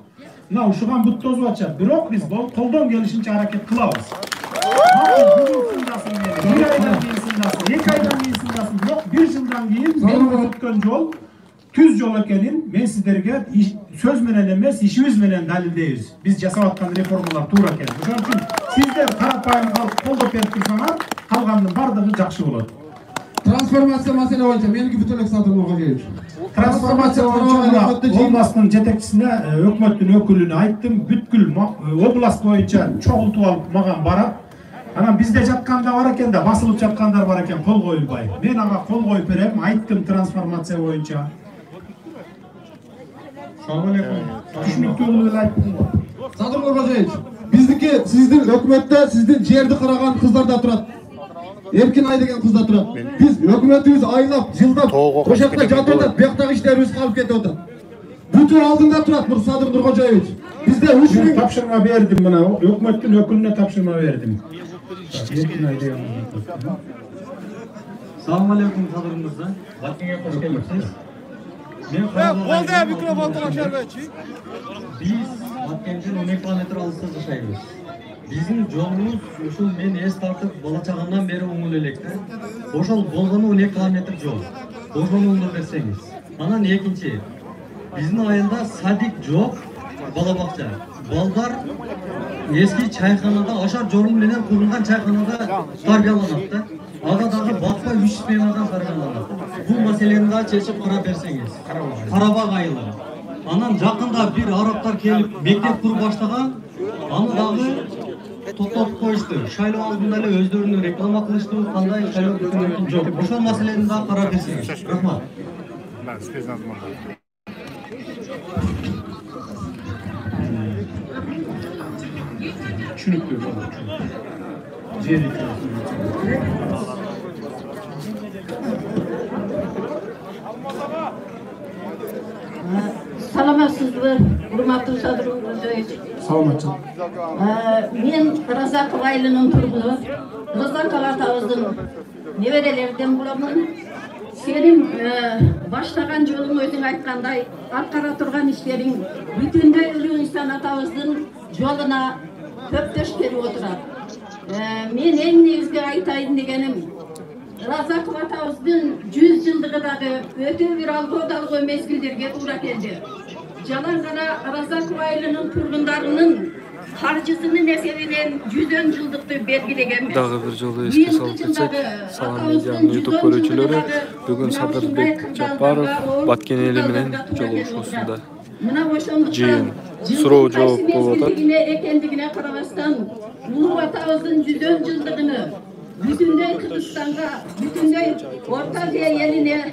Мына ушуган бут тосуп атышат. Бирок биз колдон келишинче аракет кылабыз. Бүгүн сындасың мени, 1 айдан кийин сындасың, 2 айдан кийин сындасың, бирок 1 жылдан кийин мен көрсөткөн жол түз жол экенин мен сиздерге сөз менен эмес, ишибиз менен далилдейбиз. Биз жасап аткан реформалар туура экен. Ошон үчүн сиздер карапайым калып колдоп берип турсаңар, калганынын бардыгы жакшы болот. Трансформация маселе боюнча меники Бүтөлөк Садыр Нургожоевич. Трансформация боюнча областтын жетекчисине, өкмөттүн өкүлүнө айттым, бүткүл област боюнча чогултуп алып мага барат. Анан бизде жатканда бар экен да, басылып жаткандар бар экен, кол коюлбай. Мен ага кол коюп берем, айттым трансформация боюнча. Салам алейкум. Түшүнүктүү кылып эле айттым. Садыр Нургожоевич, биздики сиздин өкмөттө сиздин жерди караган кыздар да турат. Эркин Ай деген кыздар турат. Биз өкмөтүбүз айлап, жылдап ошол жакта жатып атат, бияктагы иштерибиз калып кетип атат. Бүтүн алдында турат Мур Садыр Нургожоевич. Бизде 3000 тапшырма бердим, мына өкмөттүн өкүлүнө тапшырма бердим. Эркин Ай деген. Салам алейкум Садыр мырза. Баткенге кош келипсиз. Мен Болду, микрофонду кошорбечи. Биз Баткенден 12 километр алыста жашайбыз. Биздин жолубуз ушул мен эс тартып бала чагымдан бери оңул элек да. Ошол болгону 12 километр жол. Ошону оңдоп берсеңиз. Анан экинчи, биздин айылда садик жок, бала бакча. Балдар эски чайханада, ашар жолун менен курулган чайханада тарбияланат да. Ага дагы бакпай 3 сменадан тарбияланат. Бул маселени да чечип карап берсеңиз. Карабак айылы. Анан жакында бир арабтар келип мектеп куруп баштаган, аны дагы токтотуп коюшту. Шайлоо алдында эле өздөрүнүн реклама кылышту, кандай шайлоо өткөн жок. Ошол маселени да карап берсеңиз. Рахмат. Түшүнүктүү болот. Жери Саламатсызбы, урматтуу Садыр Нургожоевич. Саламатчы. Мен Разаков айылынын тургуну, Разаков атабыздын неберелерден боламын. Сенин баштаган жолуң өзүң айткандай, аткара турган иштериң бүтүндөй өлүү инсан атабыздын жолуна көптөш келип отурат. Мен эң негизги айтайын дегеним, Разаков атабыздын 100 жылдыгы дагы өтө бир алгодалгы мезгилдерге туура келди. Жалаң гана Разаков айылынын тургундарынын каржысынын эсебинен 100 жылдыкты белгилегенбиз. Дагы бир жолу эске салып кетсек, Салам медианын YouTube көрүүчүлөрү, бүгүн Садырбек Жапаров Баткен эли менен жолугушуусунда жыйын суроо жооп болуп атат. Экендигине карабастан, улуу атабыздын 100 жылдыгыны бүтүндөй Кыргызстанга, бүтүндөй Орто Азия элине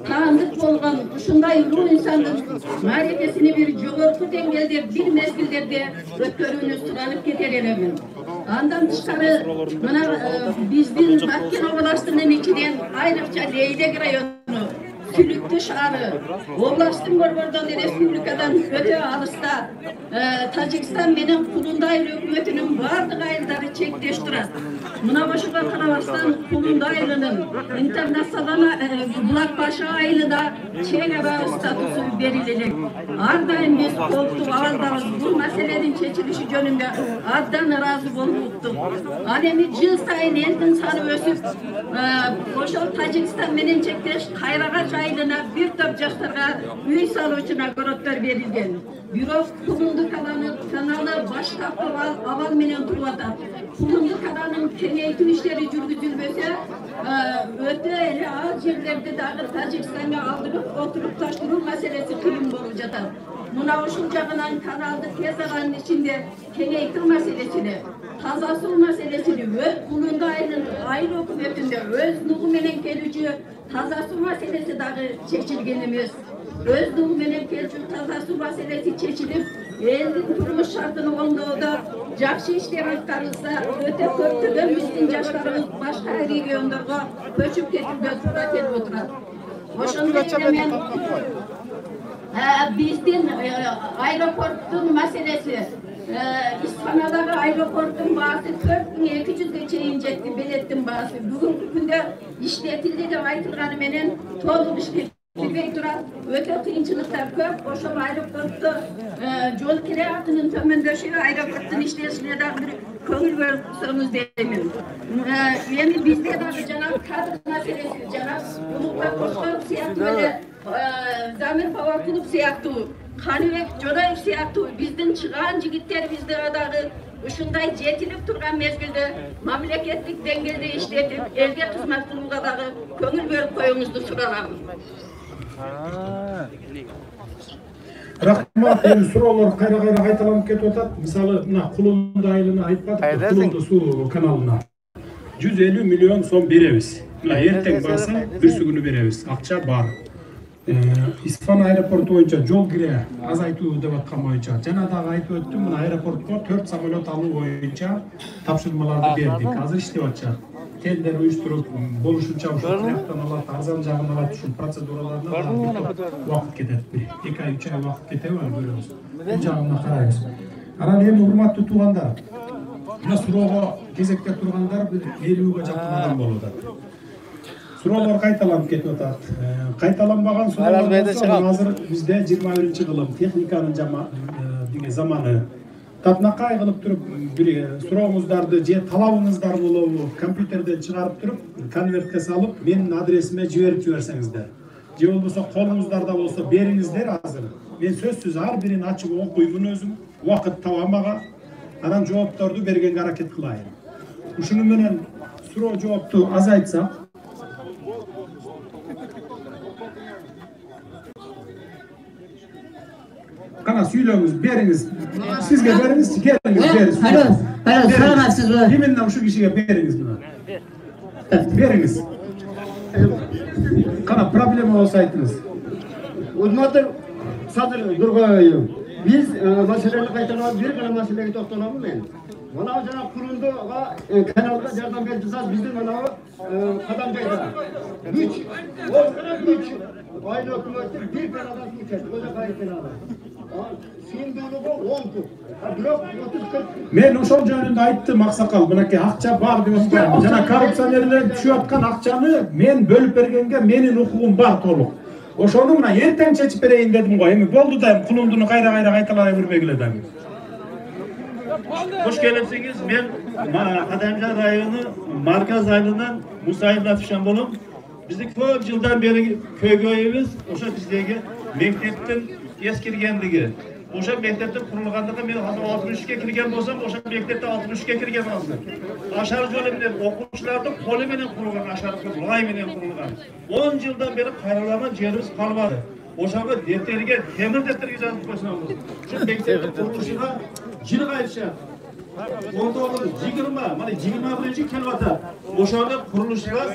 таандык болгон ушундай улуу инсандын маарифесини бир жогорку деңгээлде бир мезгилдерде өткөрүүнү суранып кетер элемин. Андан тышкары мына биздин Баткен областынын ичинен айрыкча Лейдек району, Сүлүктү шаары, областтын борбордон республикадан өтө алыста Тажикстан менен Кулундай өкмөтүнүн бардык айылдары чектеш турат. Мына ошого карабастан Кулундай айылынын интернационал Булакбашы айылында чек ара статусу берилелек. Ар дайым биз колуктук абалдабыз. Бул маселенин чечилиши жөнүндө абдан ыраазы болуптук. Ал эми жыл сайын элдин саны өсүп, ошол Тажикстан менен чектеш Кайрагач айылына бир топ жаштарга үй салуучу нагороддор берилген. Бирок Кулунду каналы баштап абал менен туруп атат. Кулунду каналынын кеңейтүү иштери жүргүзүлбөсө, өтө эле ал жерлерди дагы Тажикстанга алдырып отуруп таштыруу маселеси кыйын болуп жатат. Мына ушул жагынан каналды тез аранын ичинде кеңейтүү маселесини, таза суу маселесини Кулунду айыл өкмөтүндө өз нугу менен келүүчү таза суу маселеси дагы чечилген эмес. Özdüğü menen kelçin taza su meselesi çeşilip, elin turmuş şartını ondağıda jakşı işler atkarılsa, öte köptüden bizden yaşlarımız başka regionlarga köçüp ketip götürüp kelip oturat. Oşonda men bizden aeroportun meselesi, İsfana'daki aeroportun bahsi 4200'e çeyin jetti biletin bahsi. Bugünkü günde işletildi de aytılgany menen toluq işletilbey turat. Öte kıyınçılıklar köp. Oşo aeroportda jol kireatının tömönдөшүгү aeroportun işlesine de bir köngül bölüksöňüz deymin. Endi bizde de janap kadr meselesi, janap Ulukbek Koşkarov siyahtı böyle Zamir Pavakulov siyahtı, Kanibek Jodayev siyahtı bizden çıkan jigitler bizde adağı uşunday jetilip turgan mezgilde mamleketlik dengelde işletip elge hizmet kılууга dagы köngül bölüp koyuňuzdu suralam. Rahmat, endi suroolor kayra kaytalanıp ketip atat. Misalı mına Kulundu ayılını aytpadık, Kulundu su kanalına 150 milyon so'm beremiz. Mına erteň barsa birsi günü beremiz. Akça bar. İsfan aeroportu boyunca jol kire azaytуу деп atkан boyunca jana dagы aytып öttüm, mına aeroportga 4 samolyot alуу boyunca tapşırmalardı berdik. Azыр иштеп атышат. Tender uyuşturup boluşunca uşu tiyaktan alat, arzan jagын alat, uşu proceduralarına vakit ketedi. 2 ay 3 ay vakit ketedi var görüyoruz. Bu jagına karayız. Anан эми урматтуу туугандар, мына суроого кезекте тургандар 50ге жакын адам болуп атат. Suroolor kaytalanıp ketip atat. Kaytalanmagan suroolor bolsa hazır bizde 21-kılım texnikanın zamanı. Tatnakay kılıp turup surooңuzdарды же талабыңыздар болобу компьютерден чыгарып туруп конвертке салып менин адресиме жиберип жиберсеңиздер. Же болбосо колуңуздарда болсо бериңиздер азыр. Мен сөзсүз ар бирин ачып окуймун өзүм, убакыт табам ага. Анан жоопторду бергенге аракет кылайын. Ушуну менен суроо жоопту азайтсак, kana söylüyorsunuz, beriniz. Sizge beriniz, geliniz, beriniz. Alo, soramazsınız bu. Kiminle şu kişiye beriniz buna. Beriniz. Kana problemi olsaydınız. Uzmandır, sadır durgayım. Biz meseleleri kaytarmamız, bir kana meseleye toxtalamız men. Mana jana Kurunduga kanalda jardam berdiňiz, bizden mana kadam kaytar. 3 Aile hükümeti bir kanadan geçer, koca kayıtlarına. Sen doluğu 10 tut. Blok 30-40. Men ошол жөнүндө айттым аксакал, мынакей акча бар деп атпайм. Жана коррупционерлер түшүп аткан акчаны мен бөлүп бергенге менин укугум бар толук. Ошону мына эртең чечип берейин дедим го. Эми болду да Кулундуну кайра кайталай бербегиле да. Hoş geldiniz. Ben Kademca rayonu Markaz Aylı'ndan Musail Latifşan bolum. Bizi köp yıldan beri köy-köyümüz oşa bizdeki mektepten eskirgenligi. Oşa mektepte kurulganlığı men hazır 63'e kirgen bolsam, oşa mektepte 63'e kirgen hazır. Aşağı jolu menen okuvchilarning qo'li menen qurilgan, aşağı loy menen qurilgan. 10 yıldan beri qayralagan jerimiz qolmadi. Oşaga defterge, temir defterge yozib qo'ysanmiz. Shu mektepte qurilishida jini qaytishadi. 19-20, mana 21-ci kelvata. Oşağıda kuruluşlar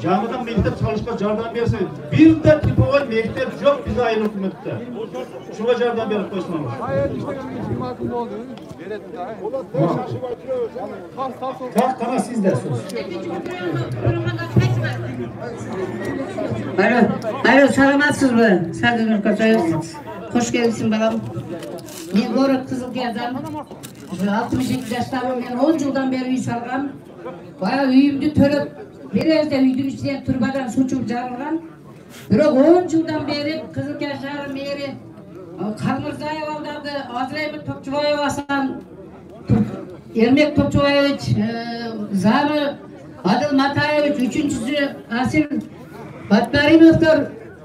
camıdan mektep çalışma jardan bersin. Bir de tipoval mektep yok bize ayın hükümette. Şuna jardan berip koysunlar. Tak kana siz dersiniz. Alo, salamat mı? Sadınır Koçayız. Hoş geldin balam. Ben Goruk Kızılkaya'dan 62 yaşlarım, ben 10 yıldan beri uy salgam. Bayağı uyumdu törüp, biraz da uydum içten turbadan suçup jarılgan. Biroq 10 yıldan beri Kızılkaya şahri meri Kalmırzayev aldadı, Azrail Topçubayev Hasan, Ermek Topçubayevich, Zami Adil Matayevich, üçüncüsü Asil Batmarimovlar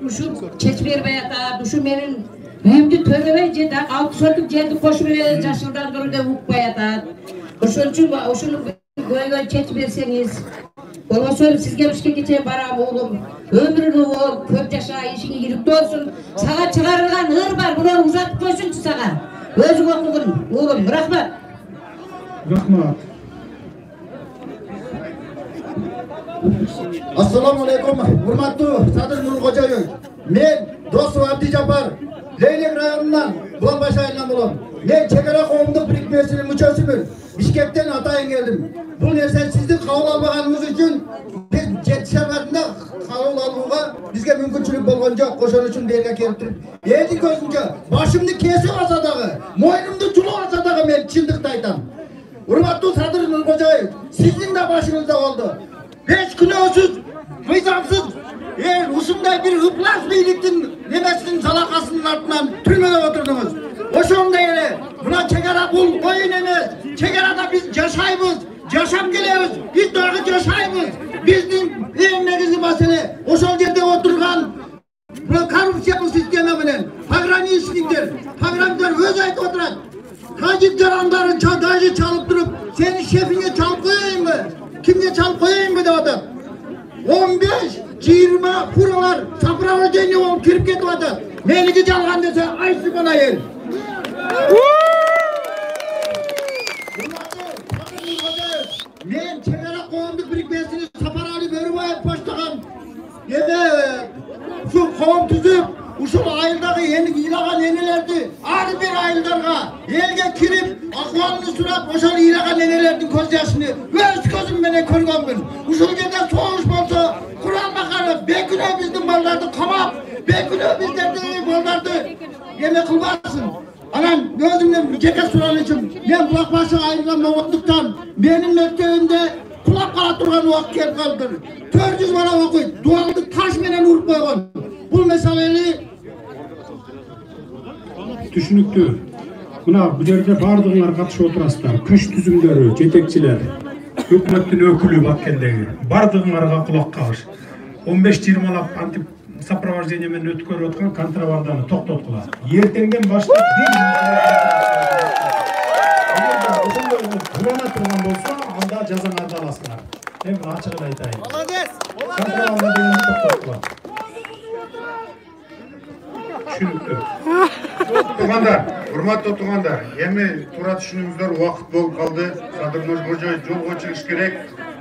uşu çeçber bayata, uşu menin uyumdu törübe jedi, 6 sotuk jedi koşup jaşıldan durda up bayata. Oşun üçün oşunu goy çeç berseňiz. Bolmasa sizge işke keçe baram oğlum. Ömrünü o köp yaşa, işini yürüktü olsun. Sağa çıkarılgan ır var, bunu uzatıp koysunçu sağa. Özün okudun oğlum, rahmat. Rahmat. Assalamu alaikum, hurmatlı Sadır Nurkocayev. Men Dostum Abdi Japar, Leylek rayonundan Bulanbaşı ayından bulam. Men Çekara Qo'mduk birikmesinin müçösümün. Bişkekten atayın geldim. Bu nerse sizin kabul almağınız için biz жетişemedinde kabul almağına bizge mümkünçülük bolğan жоқ. Koşan için derge keltirip. Edi gözünce başımды kesip alsa dağı, moynumdu çulup alsa dağı men çındıkta aytam. Hurmatlı Sadır Nurkocayev, sizin de başınızda oldu. 5 günahsız, mıyzamsız, ушундай bir ıplas beyliktin nemesinin salakasının altından türmede oturdunuz. Oşonda ele, buna çekara bul oyun emez. Çekarada biz yaşaybız, yaşam geleriz, biz dağı yaşaybız. Bizim en negizli mesele, oşon yerde oturgan korrupsiya sistemi bilen, pagrami işlikler, pagramiler öz aytып oturat. Tacip jaranların dajı çalıp durup, senin şefine çalıp koyayım mı? Kimge çalıp koyayım mı de otur. 15-20 puralar sapralı deni olup kirip ketip atar. Meniki çalgan dese aysı bana yer. Men Çekara Qo'mduk birikmesini Saparali Börübayev başlagan. Şu qo'm tüzüp, uşul ayıldagı ilagan enelerdi, ar bir ayıldarga elge kirip, ahvalını surap, oşal ilagan enelerdin koz yaşını öz gözüm menen körgönmün. Uşul yerde soğuş bolsa, Kur'an bakarı, beküne bizden ballardı kamap, beküne bizlerden ballardı yeme kılmazsın. Anan gözümden ceket suran için, men Bulakbaşı ayırgan olduktan, benim mektebimde kulak kara turgan vakt kelip kaldır. 400 bana okuyup, dualdı taş menen urup koygan. Bu meseleni Түшүнүктүү. Мына бул жерде бардыгыңар катышып отурасыздар. Көч түзүмдөрү, жетекчилер, өкмөттүн өкүлү Баткендеги бардыгыңарга кулак кагыш. 15-20лап антип сопровождение менен өткөрүп аткан контрабанданы токтоткула. Эртеңден баштап ошондой кулана турган болсо, анда жазаңарды аласыңар. Мен ачыгын айтайын. Молодец! Контрабанда дегенди токтоткула. Түшүнүктүү. Туғандар, урматтуу туғандар, эми туура түшүнүңүздөр, убакыт болуп калды. Садыр Нуркожоев жолго чыгыш керек.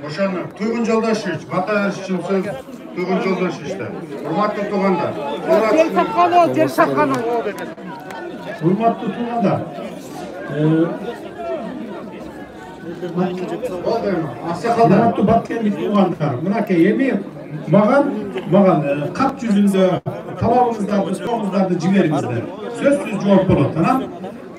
Ошону Туйгун Жолдошевич, Баташ үчүн сөз Туйгун Жолдошевичте. Урматтуу туғандар, Жер сакканы. Урматтуу туғандар. Урматтуу Баткендик туғандар, мынакей эми маған кат жүзүндө талабыңыздарды, суроңуздарды жибериңиздер. Сөзсүз жооп болот. Анан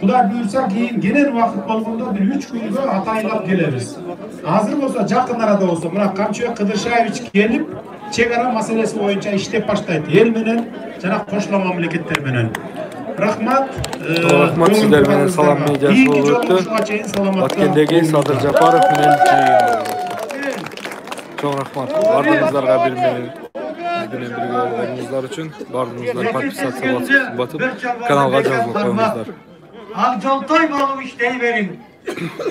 Кудай буйрса кийин кенен убакыт болгондо бир 3 күнгө атайындап келебиз. Азыр болсо жакын арада болсо мына Камчыбек Кыдыршаевич келип, чек-ара маселеси боюнча иштеп баштайт. Эл менен жана кошула мамлекеттер менен. Рахмат. Рахмат сиздер менен салам медиасы болуп өттү. Баткендеги Садыр Жапаров менен Çok rahmat. Bardığınızlarga bir menен birge olganыңыздар үчүн бардыңыздар подписация басып каналга жазылып коюңуздар. Akjoltoy bolup işley verin.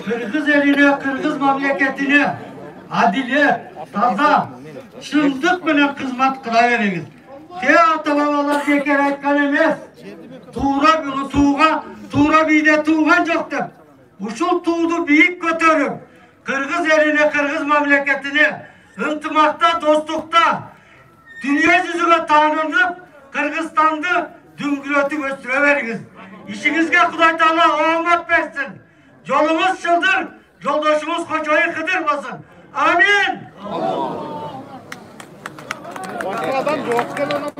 Kırgız eline, Kırgız memleketine adilet, taza, çıldık bilen hizmet kılaveriniz. Te ata-babalar bekar aytkan emes. Tuğra bide tuğan joktu. Uşul tuğdu biyik götörüp Kırgız eline, Kırgız memleketine ынтымакта, достукта dünya yüzüne tanınıp Kırgızstan'da düngülötüp östüre veriniz. İşinizge Kuday Teala oğumat versin. Yolumuz çıldır, yoldaşımız koçayı kıdırmasın. Amin. Adam cevap gelen ama